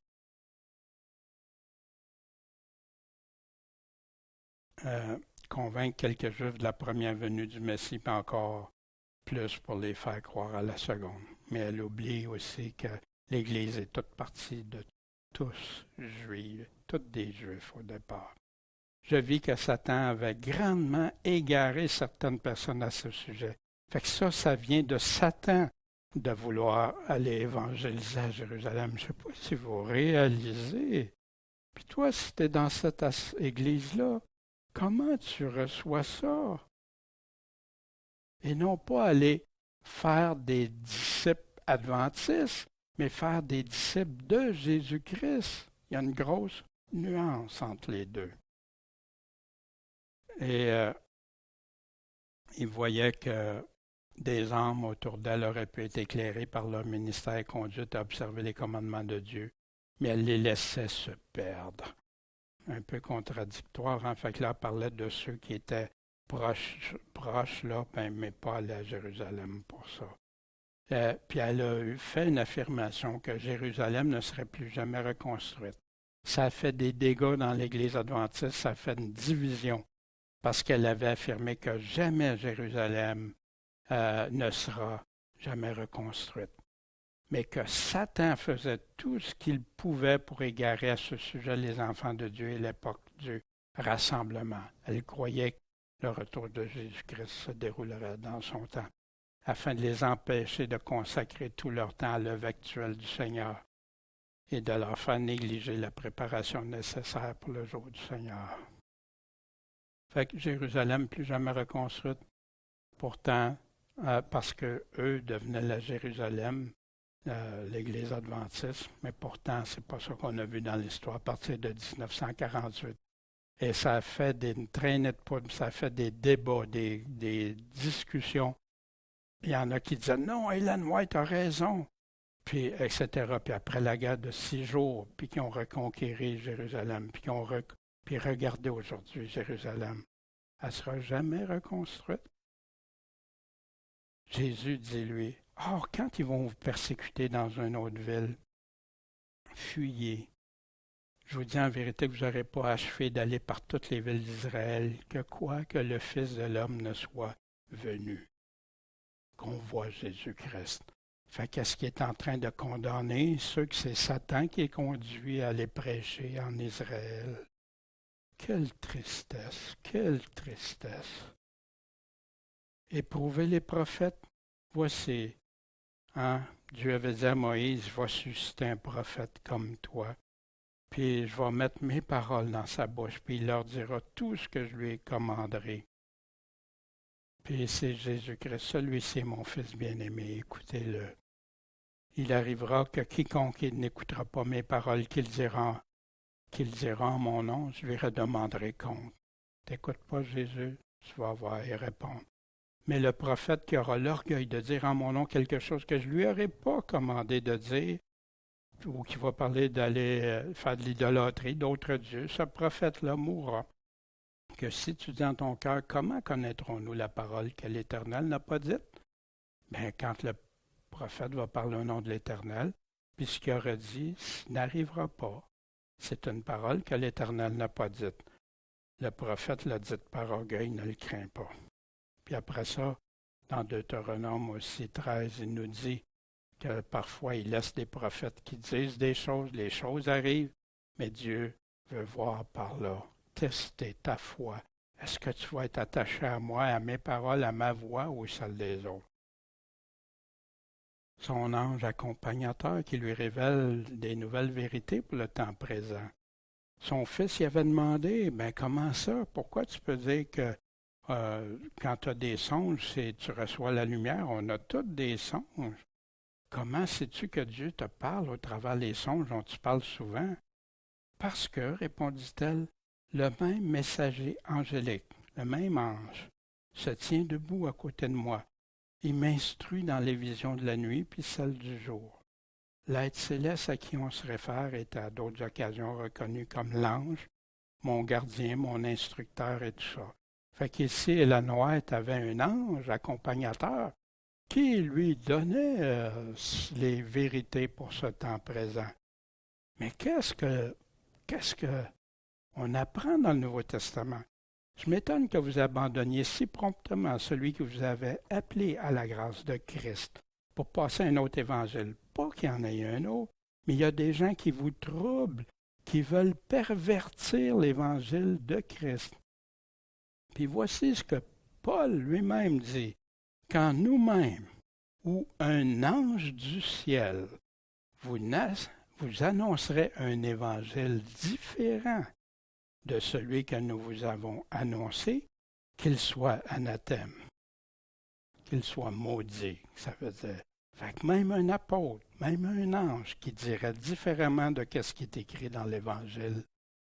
Convaincre quelques Juifs de la première venue du Messie, puis encore plus pour les faire croire à la seconde. Mais elle oublie aussi que l'Église est toute partie de tous juifs, toutes des Juifs au départ. Je vis que Satan avait grandement égaré certaines personnes à ce sujet. Fait que ça vient de Satan de vouloir aller évangéliser à Jérusalem. Je ne sais pas si vous réalisez. Puis toi, si tu es dans cette église-là, comment tu reçois ça? Et non pas aller faire des disciples adventistes, mais faire des disciples de Jésus-Christ. Il y a une grosse nuance entre les deux. Et il voyait que des âmes autour d'elle auraient pu être éclairées par leur ministère et conduites à observer les commandements de Dieu, mais elle les laissait se perdre. Un peu contradictoire, hein? Fait que là, elle parlait de ceux qui étaient proches là, mais pas aller à Jérusalem pour ça. Puis elle a fait une affirmation que Jérusalem ne serait plus jamais reconstruite. Ça a fait des dégâts dans l'Église adventiste, ça a fait une division, parce qu'elle avait affirmé que jamais Jérusalem ne sera jamais reconstruite. Mais que Satan faisait tout ce qu'il pouvait pour égarer à ce sujet les enfants de Dieu et l'époque du rassemblement. Elle croyait que le retour de Jésus-Christ se déroulerait dans son temps, afin de les empêcher de consacrer tout leur temps à l'œuvre actuelle du Seigneur et de leur faire négliger la préparation nécessaire pour le jour du Seigneur. Fait que Jérusalem plus jamais reconstruite, pourtant, parce que eux devenaient la Jérusalem, l'Église adventiste, mais pourtant, c'est pas ça qu'on a vu dans l'histoire à partir de 1948. Et ça a fait une traînée de poudre, ça a fait des débats, des discussions. Il y en a qui disaient non, Ellen White a raison, puis etc. Puis après la guerre de 6 jours, puis qui ont reconquéri Jérusalem, puis regardez aujourd'hui Jérusalem, elle ne sera jamais reconstruite. Jésus dit lui, or quand ils vont vous persécuter dans une autre ville, fuyez. Je vous dis en vérité que vous n'aurez pas achevé d'aller par toutes les villes d'Israël, que le Fils de l'homme ne soit venu, qu'on voit Jésus-Christ. Fait qu'est-ce qu'il est en train de condamner? Ceux que c'est Satan qui est conduit à aller prêcher en Israël. Quelle tristesse, quelle tristesse. Éprouvez les prophètes. Voici, Dieu avait dit à Moïse, je vais susciter un prophète comme toi. Puis je vais mettre mes paroles dans sa bouche, puis il leur dira tout ce que je lui commanderai. Puis c'est Jésus-Christ, celui-ci est mon Fils bien-aimé, écoutez-le. Il arrivera que quiconque n'écoutera pas mes paroles qu'il dira en mon nom, je lui redemanderai compte. T'écoutes pas Jésus, tu vas voir et répondre. Mais le prophète qui aura l'orgueil de dire en mon nom quelque chose que je lui aurais pas commandé de dire, ou qui va parler d'aller faire de l'idolâtrie, d'autres dieux, ce prophète-là mourra. Que si tu dis dans ton cœur, comment connaîtrons-nous la parole que l'Éternel n'a pas dite? Bien, quand le prophète va parler au nom de l'Éternel, puis ce qu'il aura dit n'arrivera pas. C'est une parole que l'Éternel n'a pas dite. Le prophète l'a dite par orgueil, ne le craint pas. Puis après ça, dans Deutéronome aussi 13, il nous dit que parfois il laisse des prophètes qui disent des choses, les choses arrivent, mais Dieu veut voir par là, tester ta foi. Est-ce que tu vas être attaché à moi, à mes paroles, à ma voix ou celle des autres? son ange accompagnateur qui lui révèle des nouvelles vérités pour le temps présent. Son fils y avait demandé, ben comment ça? Pourquoi tu peux dire que quand tu as des songes, tu reçois la lumière? On a tous des songes. Comment sais-tu que Dieu te parle au travers des songes dont tu parles souvent? Parce que, répondit-elle, le même messager angélique, le même ange, se tient debout à côté de moi. Il m'instruit dans les visions de la nuit puis celles du jour. L'être céleste à qui on se réfère est à d'autres occasions reconnu comme l'ange, mon gardien, mon instructeur et tout ça. Fait qu'ici, Elanouette avait un ange accompagnateur qui lui donnait les vérités pour ce temps présent. Mais qu'est-ce que on apprend dans le Nouveau Testament? Je m'étonne que vous abandonniez si promptement celui que vous avez appelé à la grâce de Christ pour passer un autre évangile. Pas qu'il y en ait un autre, mais il y a des gens qui vous troublent, qui veulent pervertir l'évangile de Christ. Puis voici ce que Paul lui-même dit. Quand nous-mêmes ou un ange du ciel vous annoncerait un évangile différent de celui que nous vous avons annoncé, qu'il soit anathème, qu'il soit maudit, ça veut dire. Fait que même un apôtre, même un ange qui dirait différemment de ce qui est écrit dans l'Évangile,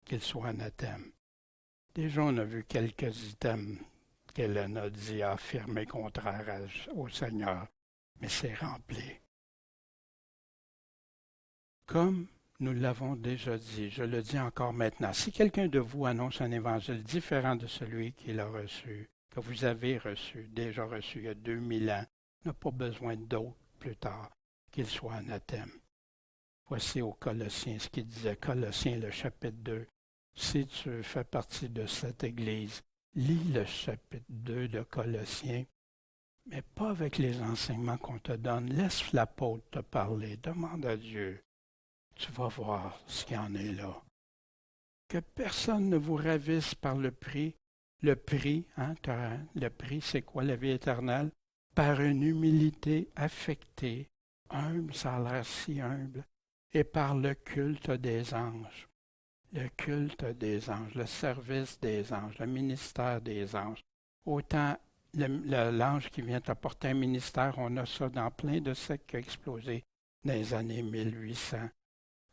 qu'il soit anathème. Déjà, on a vu quelques items qu'Hélène a dit affirmer contraire au Seigneur, mais c'est rempli. Comme nous l'avons déjà dit, je le dis encore maintenant, si quelqu'un de vous annonce un évangile différent de celui qu'il a reçu, que vous avez reçu, déjà reçu il y a 2000 ans, n'a pas besoin d'autre plus tard, qu'il soit anathème. Voici aux Colossiens ce qu'il disait, Colossiens le chapitre 2. Si tu fais partie de cette Église, lis le chapitre 2 de Colossiens, mais pas avec les enseignements qu'on te donne. Laisse l'apôtre te parler, demande à Dieu. Tu vas voir ce qu'il y en est là. Que personne ne vous ravisse par le prix. Le prix, le prix, c'est quoi la vie éternelle? Par une humilité affectée, humble, ça a l'air si humble, et par le culte des anges. Le culte des anges, le service des anges, le ministère des anges. Autant l'ange qui vient apporter un ministère, on a ça dans plein de sectes qui ont explosé dans les années 1800,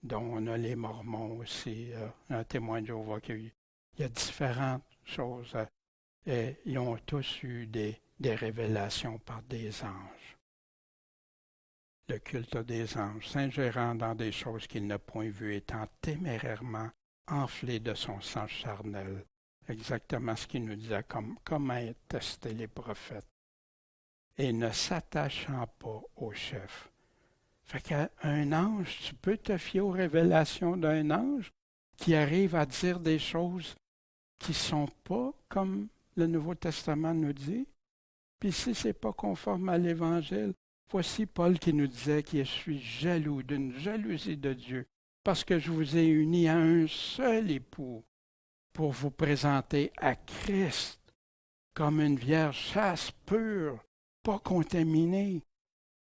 dont on a les Mormons aussi, un témoin de Jéhovah qui a eu. Il y a différentes choses. Et ils ont tous eu des révélations par des anges. Le culte des anges, s'ingérant dans des choses qu'il n'a point vues, étant témérairement enflé de son sang charnel. Exactement ce qu'il nous disait, comment tester les prophètes. Et ne s'attachant pas au chef. Fait qu'un ange, tu peux te fier aux révélations d'un ange qui arrive à dire des choses qui ne sont pas comme le Nouveau Testament nous dit. Puis si ce n'est pas conforme à l'Évangile, voici Paul qui nous disait qu'il suis jaloux d'une jalousie de Dieu, parce que je vous ai unis à un seul époux pour vous présenter à Christ comme une vierge chaste, pure, pas contaminée.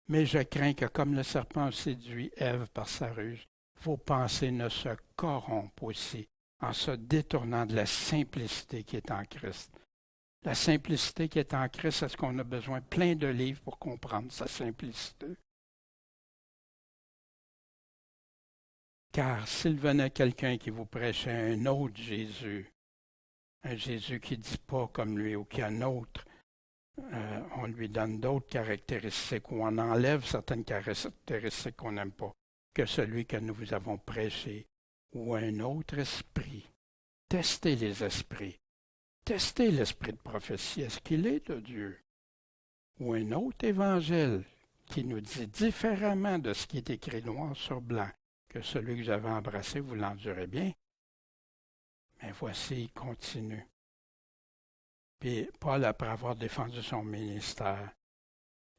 Mais je crains que comme le serpent a séduit Ève par sa ruse, vos pensées ne se corrompent aussi en se détournant de la simplicité qui est en Christ. La simplicité qui est en Christ, est-ce qu'on a besoin plein de livres pour comprendre sa simplicité? Car s'il venait quelqu'un qui vous prêchait un autre Jésus, un Jésus qui ne dit pas comme lui ou qui a un autre, on lui donne d'autres caractéristiques ou on enlève certaines caractéristiques qu'on n'aime pas que celui que nous vous avons prêché, ou un autre esprit. Testez les esprits. Testez l'esprit de prophétie. Est-ce qu'il est de Dieu? Ou un autre évangile qui nous dit différemment de ce qui est écrit noir sur blanc que celui que j'avais embrassé, vous l'endurez bien. Mais voici, il continue. Puis Paul, après avoir défendu son ministère,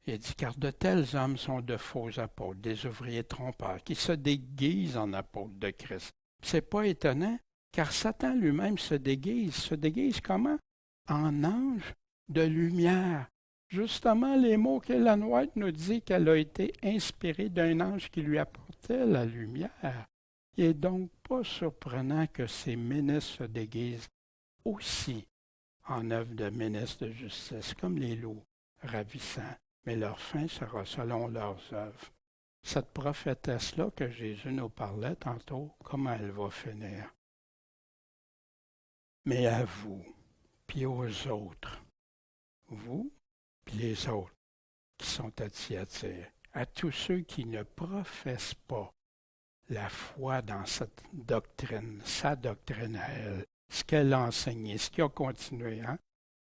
il dit, car de tels hommes sont de faux apôtres, des ouvriers trompeurs, qui se déguisent en apôtres de Christ. C'est pas étonnant, car Satan lui-même se déguise. Se déguise comment? En ange de lumière. Justement, les mots qu'Ellen White nous dit qu'elle a été inspirée d'un ange qui lui apportait la lumière. Il n'est donc pas surprenant que ces ministres se déguisent aussi en œuvre de ministres de justice, comme les loups ravissants, mais leur fin sera selon leurs œuvres. Cette prophétesse-là que Jésus nous parlait tantôt, comment elle va finir? Mais à vous, puis aux autres, vous, puis les autres qui sont à Thyatire, à tous ceux qui ne professent pas la foi dans cette doctrine, sa doctrine à elle, ce qu'elle a enseigné, ce qui a continué. Hein?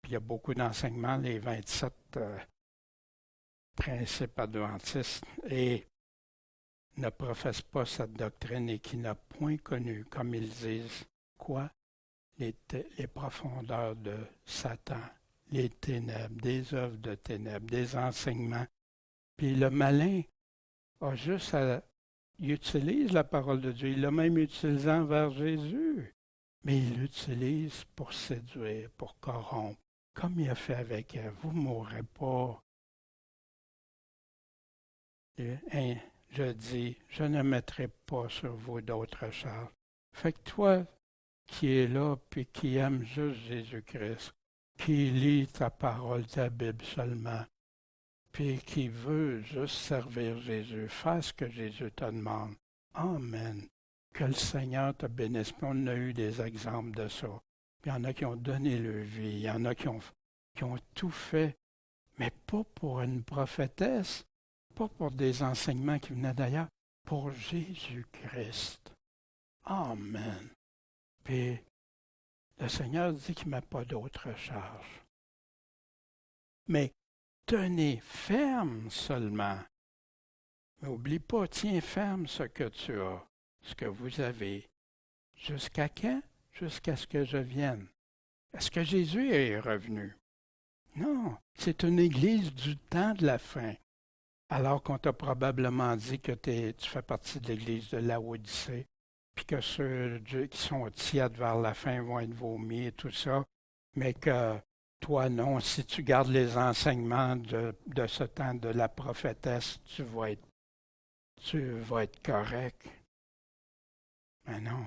Puis il y a beaucoup d'enseignements, les 27 principes adventistes, et ne professent pas cette doctrine et qui n'a point connu, comme ils disent, quoi? Les profondeurs de Satan, les ténèbres, des œuvres de ténèbres, des enseignements. Puis le malin a juste à... Il utilise la parole de Dieu, il l'a même utilisé envers Jésus, mais il l'utilise pour séduire, pour corrompre, comme il a fait avec elle. Vous ne mourrez pas. Et, je dis, je ne mettrai pas sur vous d'autres charges. Fait que toi qui es là, puis qui aime juste Jésus-Christ, qui lit ta parole, ta Bible seulement, puis qui veut juste servir Jésus, fais ce que Jésus te demande. Amen. Que le Seigneur te bénisse. Puis on a eu des exemples de ça. Puis il y en a qui ont donné leur vie, il y en a qui ont tout fait, mais pas pour une prophétesse, pas pour des enseignements qui venaient d'ailleurs, pour Jésus-Christ. Amen. Puis le Seigneur dit qu'il ne met pas d'autre charge. Mais tenez ferme seulement. Mais n'oublie pas, tiens ferme ce que tu as, ce que vous avez. Jusqu'à quand? Jusqu'à ce que je vienne. Est-ce que Jésus est revenu? Non, c'est une église du temps de la fin. Alors qu'on t'a probablement dit que tu fais partie de l'église de Laodicée, puis que ceux qui sont tièdes vers la fin vont être vomis et tout ça, mais que toi, non, si tu gardes les enseignements de ce temps de la prophétesse, tu vas être correct. Mais non.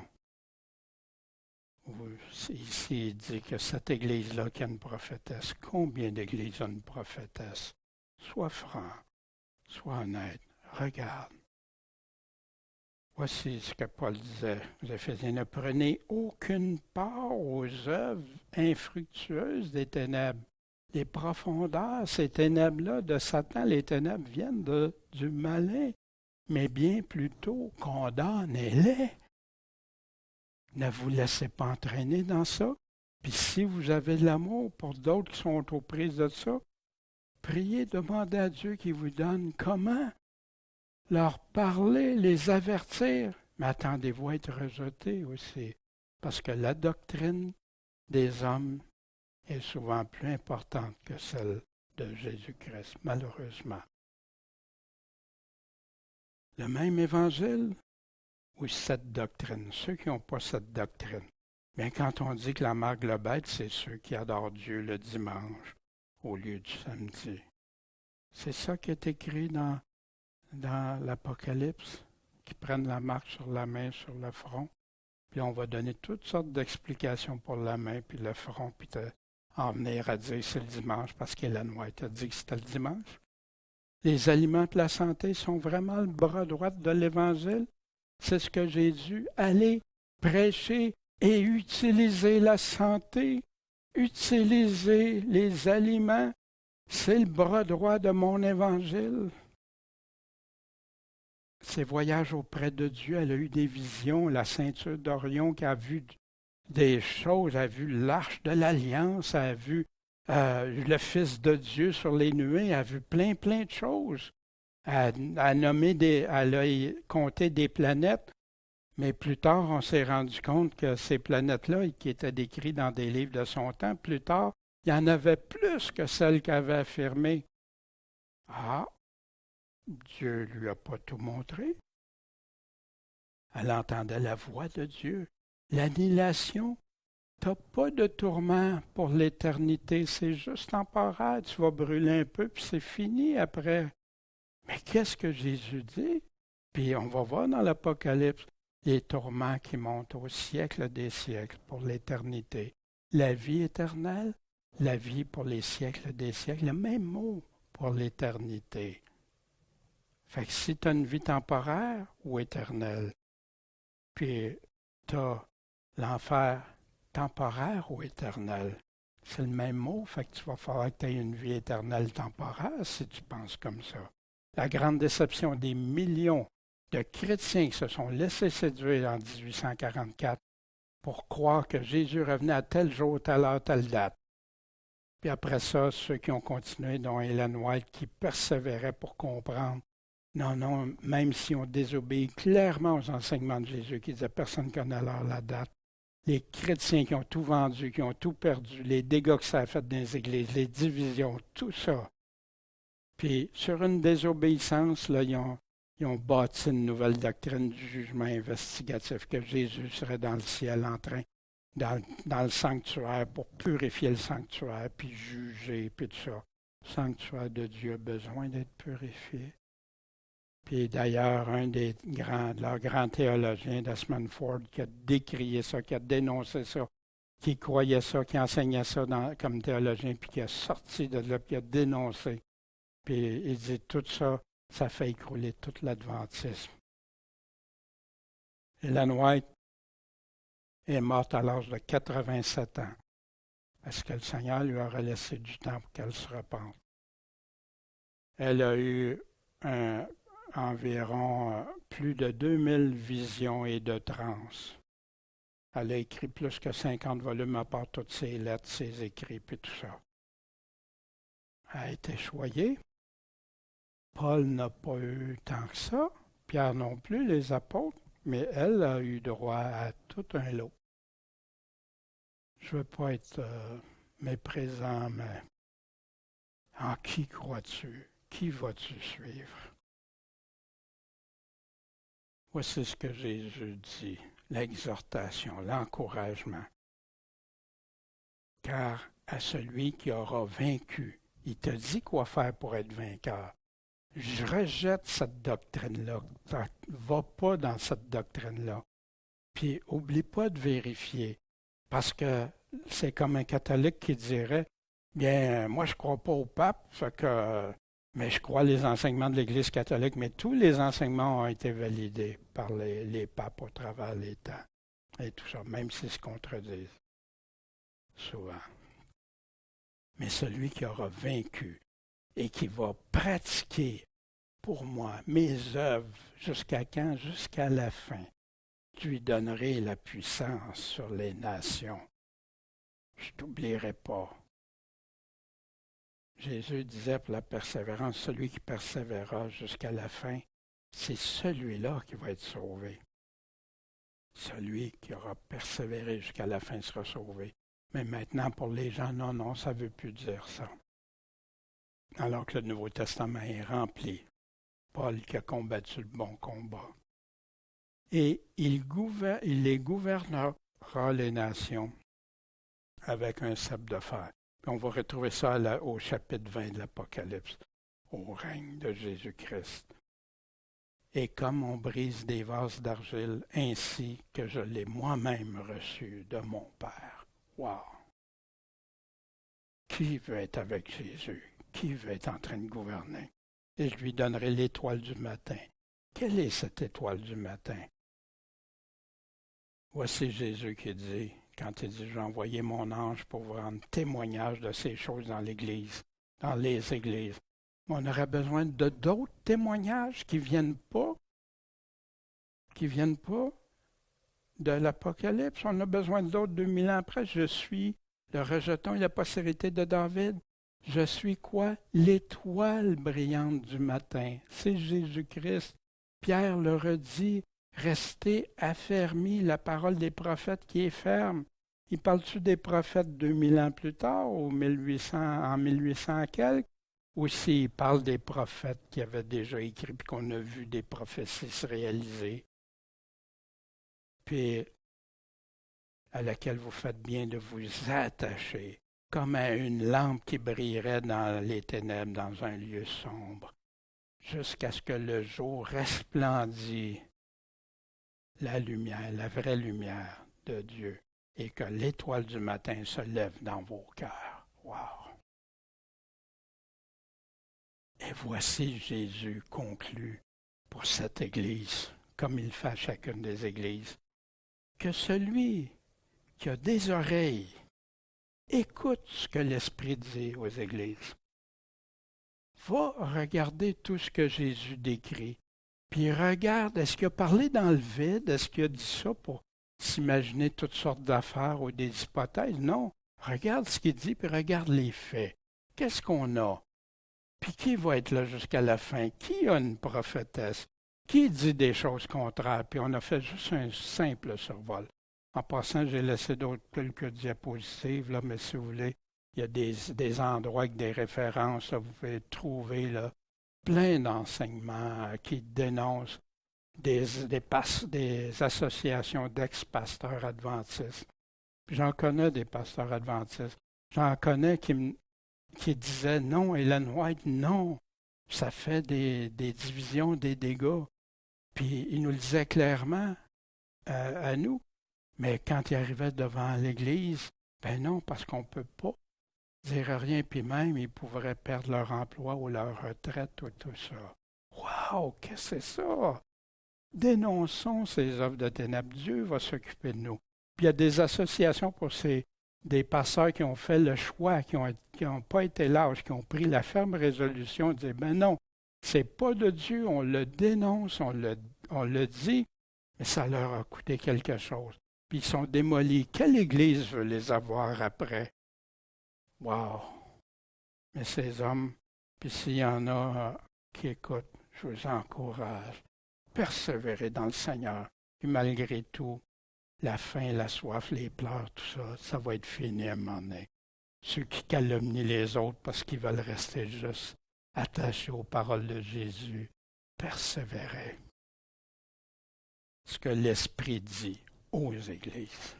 Ici, il dit que cette église-là qui a une prophétesse, combien d'églises ont une prophétesse? Sois franc, sois honnête, regarde. Voici ce que Paul disait aux Éphésiens, ne prenez aucune part aux œuvres infructueuses des ténèbres. Les profondeurs, ces ténèbres-là de Satan, les ténèbres viennent du malin, mais bien plutôt condamnez-les. Ne vous laissez pas entraîner dans ça. Puis si vous avez de l'amour pour d'autres qui sont aux prises de ça, priez, demandez à Dieu qu'il vous donne comment leur parler, les avertir. Mais attendez-vous à être rejetés aussi, parce que la doctrine des hommes est souvent plus importante que celle de Jésus-Christ, malheureusement. Le même évangile ou cette doctrine, ceux qui n'ont pas cette doctrine. Bien, quand on dit que la marque le bête, c'est ceux qui adorent Dieu le dimanche au lieu du samedi. C'est ça qui est écrit dans l'Apocalypse, qui prennent la marque sur la main, sur le front. Puis on va donner toutes sortes d'explications pour la main, puis le front, puis en venir à dire c'est le dimanche, parce qu'Ellen White a dit que c'était le dimanche. Les aliments de la santé sont vraiment le bras droit de l'Évangile. C'est ce que j'ai dû aller prêcher et utiliser la santé, utiliser les aliments. C'est le bras droit de mon Évangile. Ses voyages auprès de Dieu, elle a eu des visions, la ceinture d'Orion qui a vu des choses, elle a vu l'arche de l'Alliance, elle a vu le Fils de Dieu sur les nuées, elle a vu plein de choses. Elle a compté des planètes, mais plus tard, on s'est rendu compte que ces planètes-là, qui étaient décrites dans des livres de son temps, plus tard, il y en avait plus que celles qu'avait affirmées. Ah! Dieu ne lui a pas tout montré. Elle entendait la voix de Dieu. L'annihilation tu n'as pas de tourment pour l'éternité, c'est juste temporaire. Tu vas brûler un peu, puis c'est fini après. Mais qu'est-ce que Jésus dit? Puis on va voir dans l'Apocalypse les tourments qui montent au siècle des siècles pour l'éternité. La vie éternelle, la vie pour les siècles des siècles, le même mot pour l'éternité. Fait que si tu as une vie temporaire ou éternelle, puis tu as l'enfer temporaire ou éternel, c'est le même mot, fait que tu vas falloir que tu aies une vie éternelle temporaire si tu penses comme ça. La grande déception des millions de chrétiens qui se sont laissés séduire en 1844 pour croire que Jésus revenait à tel jour, telle heure, telle date. Puis après ça, ceux qui ont continué, dont Ellen White, qui persévérait pour comprendre. Non, non, même si on désobéit clairement aux enseignements de Jésus, qui disait personne ne connaît l'heure, la date. Les chrétiens qui ont tout vendu, qui ont tout perdu, les dégâts que ça a fait dans les églises, les divisions, tout ça. Puis sur une désobéissance, là, ils ont bâti une nouvelle doctrine du jugement investigatif, que Jésus serait dans le ciel en train, dans le sanctuaire, pour purifier le sanctuaire, puis juger, puis tout ça. Le sanctuaire de Dieu a besoin d'être purifié. Puis d'ailleurs, un de leurs grands théologiens, Desmond Ford, qui a décrié ça, qui a dénoncé ça, qui croyait ça, qui enseignait ça comme théologien, puis qui a sorti de là, puis qui a dénoncé. Puis il dit tout ça, ça fait écrouler tout l'adventisme. Ellen White est morte à l'âge de 87 ans, parce que le Seigneur lui aurait laissé du temps pour qu'elle se repente. Elle a eu environ plus de 2000 visions et de transes. Elle a écrit plus que 50 volumes à part toutes ses lettres, ses écrits, puis tout ça. Elle a été choyée. Paul n'a pas eu tant que ça, Pierre non plus, les apôtres, mais elle a eu droit à tout un lot. Je ne veux pas être méprisant, mais en qui crois-tu? Qui vas-tu suivre? Voici ce que Jésus dit, l'exhortation, l'encouragement. Car à celui qui aura vaincu, il te dit quoi faire pour être vainqueur. Je rejette cette doctrine-là. Va pas dans cette doctrine-là. Puis, oublie pas de vérifier. Parce que c'est comme un catholique qui dirait, bien, moi, je ne crois pas au pape, mais je crois les enseignements de l'Église catholique, mais tous les enseignements ont été validés par les papes au travers des temps. Et tout ça, même s'ils se contredisent. Souvent. Mais celui qui aura vaincu et qui va pratiquer pour moi mes œuvres jusqu'à quand? Jusqu'à la fin. Je lui donnerai la puissance sur les nations. Je ne t'oublierai pas. Jésus disait pour la persévérance, celui qui persévérera jusqu'à la fin, c'est celui-là qui va être sauvé. Celui qui aura persévéré jusqu'à la fin sera sauvé. Mais maintenant, pour les gens, non, ça ne veut plus dire ça. Alors que le Nouveau Testament est rempli. Paul qui a combattu le bon combat. Et il les gouvernera les nations avec un sceptre de fer. Puis on va retrouver ça au chapitre 20 de l'Apocalypse, au règne de Jésus-Christ. Et comme on brise des vases d'argile, ainsi que je l'ai moi-même reçu de mon Père. Wow! Qui veut être avec Jésus? Qui veut être en train de gouverner? Et je lui donnerai l'étoile du matin. Quelle est cette étoile du matin? Voici Jésus qui dit, quand il dit, j'ai envoyé mon ange pour vous rendre témoignage de ces choses dans l'Église, dans les églises. On aurait besoin de d'autres témoignages qui ne viennent pas de l'Apocalypse. On a besoin d'autres 2000 ans après. Je suis le rejeton et la postérité de David. Je suis quoi? L'étoile brillante du matin. C'est Jésus-Christ. Pierre le redit, restez affermis, la parole des prophètes qui est ferme. Il parle-tu des prophètes 2000 ans plus tard, en 1800 quelques, ou s'il parle des prophètes qui avaient déjà écrit et qu'on a vu des prophéties se réaliser? Puis, à laquelle vous faites bien de vous attacher, comme à une lampe qui brillerait dans les ténèbres, dans un lieu sombre, jusqu'à ce que le jour resplendisse la lumière, la vraie lumière de Dieu, et que l'étoile du matin se lève dans vos cœurs. Wow! Et voici Jésus conclut pour cette Église, comme il fait à chacune des Églises, que celui qui a des oreilles écoute ce que l'Esprit dit aux Églises. Va regarder tout ce que Jésus décrit, puis regarde, est-ce qu'il a parlé dans le vide? Est-ce qu'il a dit ça pour s'imaginer toutes sortes d'affaires ou des hypothèses? Non. Regarde ce qu'il dit, puis regarde les faits. Qu'est-ce qu'on a? Puis qui va être là jusqu'à la fin? Qui a une prophétesse? Qui dit des choses contraires? Puis on a fait juste un simple survol. En passant, j'ai laissé quelques diapositives, là, mais si vous voulez, il y a des endroits avec des références, là, vous pouvez trouver là, plein d'enseignements qui dénoncent des associations d'ex-pasteurs adventistes. Puis j'en connais des pasteurs adventistes. J'en connais qui disaient non, Ellen White, non, ça fait des divisions, des dégâts. Puis il nous le disait clairement à nous. Mais quand ils arrivaient devant l'Église, ben non, parce qu'on ne peut pas dire rien, puis même, ils pourraient perdre leur emploi ou leur retraite ou tout ça. Wow, qu'est-ce que c'est ça? Dénonçons ces œuvres de ténèbres. Dieu va s'occuper de nous. Puis il y a des associations pour des pasteurs qui ont fait le choix, qui n'ont pas été lâches, qui ont pris la ferme résolution de dire, ben non, c'est pas de Dieu, on le dénonce, on le dit, mais ça leur a coûté quelque chose. Puis ils sont démolis. Quelle Église veut les avoir après? Wow! Mais ces hommes, puis s'il y en a qui écoutent, je vous encourage. Persévérez dans le Seigneur. Et malgré tout, la faim, la soif, les pleurs, tout ça, ça va être fini à un moment donné. Ceux qui calomnient les autres parce qu'ils veulent rester juste attachés aux paroles de Jésus, persévérez. Ce que l'Esprit dit aux églises.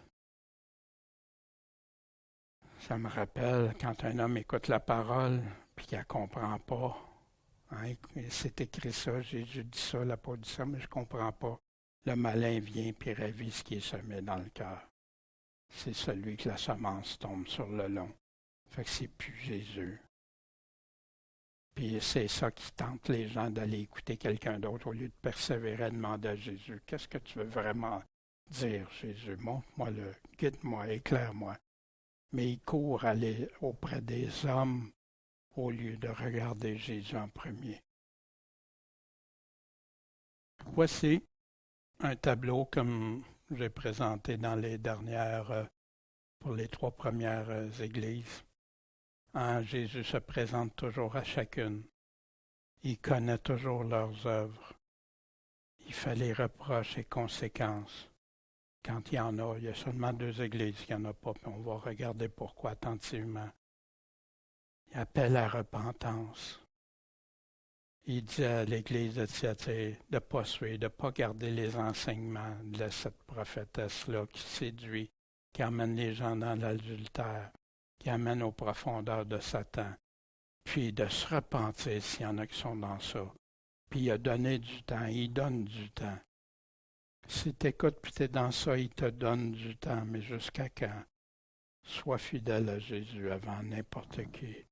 Ça me rappelle quand un homme écoute la parole puis qu'il ne comprend pas. Hein, c'est écrit ça, Jésus dit ça, il n'a pas dit ça, mais je ne comprends pas. Le malin vient puis ravit ce qui est semé dans le cœur. C'est celui que la semence tombe sur le long. Fait que c'est plus Jésus. Puis c'est ça qui tente les gens d'aller écouter quelqu'un d'autre au lieu de persévérer à demander à Jésus, qu'est-ce que tu veux vraiment dire, Jésus? Montre-moi-le, guide-moi, éclaire-moi. Mais ils courent aller auprès des hommes au lieu de regarder Jésus en premier. Voici un tableau comme j'ai présenté dans les dernières, pour les 3 premières églises. Hein, Jésus se présente toujours à chacune. Il connaît toujours leurs œuvres. Il fait les reproches et conséquences. Quand il y en a, il y a seulement 2 églises qu'il n'y en a pas, puis on va regarder pourquoi attentivement. Il appelle à repentance. Il dit à l'Église de Thyatire de ne pas suivre, de ne pas garder les enseignements de cette prophétesse-là qui séduit, qui amène les gens dans l'adultère, qui amène aux profondeurs de Satan, puis de se repentir s'il y en a qui sont dans ça. Puis il a donné du temps, il donne du temps. Si tu écoutes puis tu es dans ça, il te donne du temps, mais jusqu'à quand? Sois fidèle à Jésus avant n'importe qui.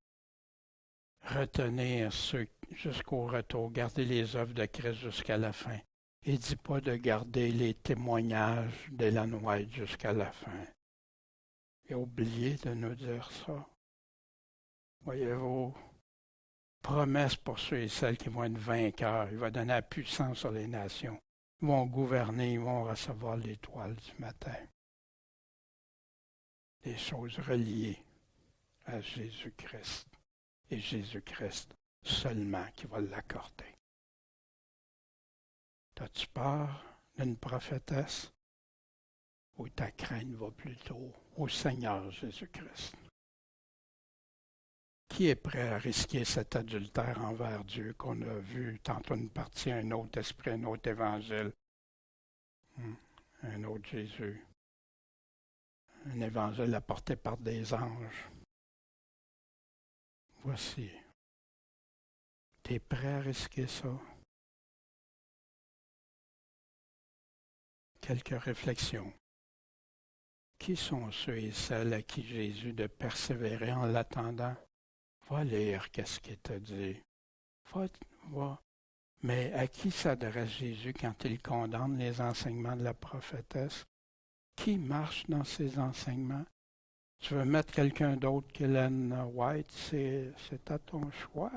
Retenir ceux jusqu'au retour, garder les œuvres de Christ jusqu'à la fin. Et dis pas de garder les témoignages d'Ellen White jusqu'à la fin. Et oubliez de nous dire ça. Voyez-vous, promesse pour ceux et celles qui vont être vainqueurs. Il va donner la puissance sur les nations. Ils vont gouverner, ils vont recevoir l'étoile du matin. Des choses reliées à Jésus-Christ. Et Jésus-Christ seulement qui va l'accorder. T'as-tu peur d'une prophétesse? Ou ta crainte va plutôt au Seigneur Jésus-Christ? Qui est prêt à risquer cet adultère envers Dieu qu'on a vu tantôt une partie, un autre esprit, un autre évangile, un autre Jésus? un évangile apporté par des anges. Voici. T'es prêt à risquer ça? Quelques réflexions. Qui sont ceux et celles à qui Jésus de persévérer en l'attendant? Va lire qu'est-ce qu'il t'a dit. Va. Mais à qui s'adresse Jésus quand il condamne les enseignements de la prophétesse? Qui marche dans ces enseignements? Tu veux mettre quelqu'un d'autre qu'Ellen White, c'est à ton choix.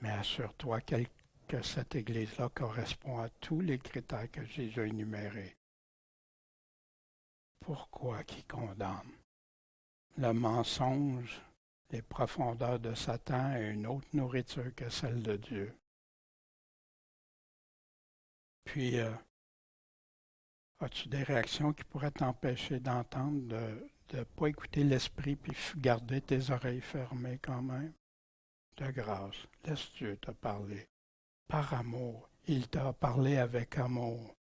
Mais assure-toi que cette Église-là correspond à tous les critères que Jésus a énumérés. Pourquoi qui condamne? Le mensonge, les profondeurs de Satan et une autre nourriture que celle de Dieu. Puis, as-tu des réactions qui pourraient t'empêcher d'entendre, de ne pas écouter l'esprit puis garder tes oreilles fermées quand même? De grâce, laisse Dieu te parler. Par amour, il t'a parlé avec amour.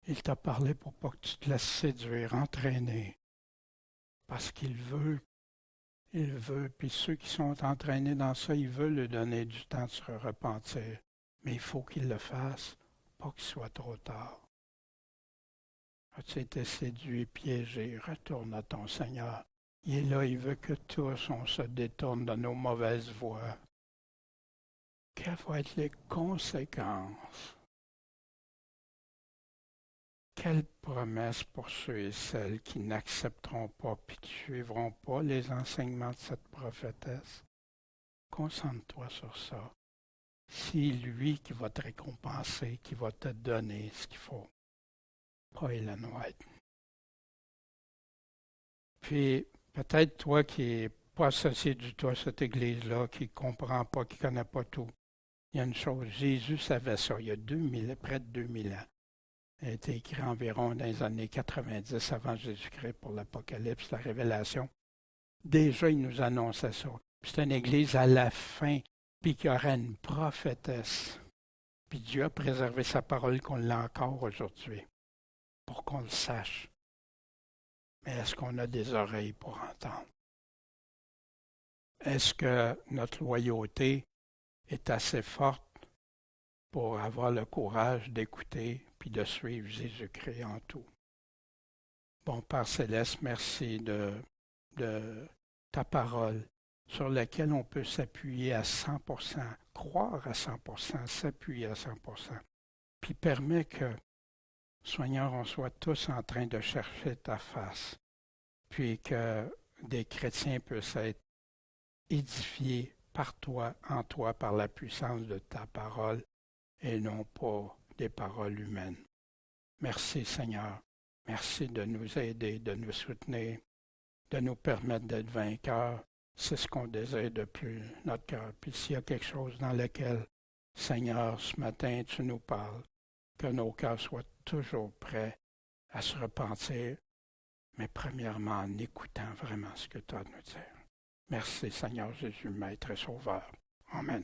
Il t'a parlé pour pas que tu te laisses séduire, entraîner. Parce qu'il veut, puis ceux qui sont entraînés dans ça, il veut lui donner du temps de se repentir. Mais il faut qu'il le fasse, pas qu'il soit trop tard. As-tu été séduit, piégé? Retourne à ton Seigneur. Il est là, il veut que tous, on se détourne de nos mauvaises voies. Quelles vont être les conséquences? Quelle promesse pour ceux et celles qui n'accepteront pas et qui ne suivront pas les enseignements de cette prophétesse? Concentre-toi sur ça. C'est lui qui va te récompenser, qui va te donner ce qu'il faut. Pas Ellen White. Puis, peut-être toi qui n'es pas associé du tout à cette Église-là, qui ne comprend pas, qui ne connaît pas tout. Il y a une chose, Jésus savait ça il y a près de 2000 ans. Il a été écrit environ dans les années 90 avant Jésus-Christ pour l'Apocalypse, la Révélation. Déjà, il nous annonçait ça. C'est une Église à la fin, puis qu'il y aurait une prophétesse. Puis Dieu a préservé sa parole qu'on l'a encore aujourd'hui, pour qu'on le sache. Mais est-ce qu'on a des oreilles pour entendre? Est-ce que notre loyauté est assez forte pour avoir le courage d'écouter puis de suivre Jésus-Christ en tout? Bon Père Céleste, merci de ta parole sur laquelle on peut s'appuyer à 100%, croire à 100%, s'appuyer à 100%. Puis permet que, Seigneur, on soit tous en train de chercher ta face, puis que des chrétiens puissent être édifiés par toi, en toi, par la puissance de ta parole, et non pas des paroles humaines. Merci Seigneur. Merci de nous aider, de nous soutenir, de nous permettre d'être vainqueurs. C'est ce qu'on désire depuis notre cœur. Puis s'il y a quelque chose dans lequel, Seigneur, ce matin, tu nous parles, que nos cœurs soient toujours prêts à se repentir, mais premièrement en écoutant vraiment ce que tu as à nous dire. Merci Seigneur Jésus, Maître et Sauveur. Amen.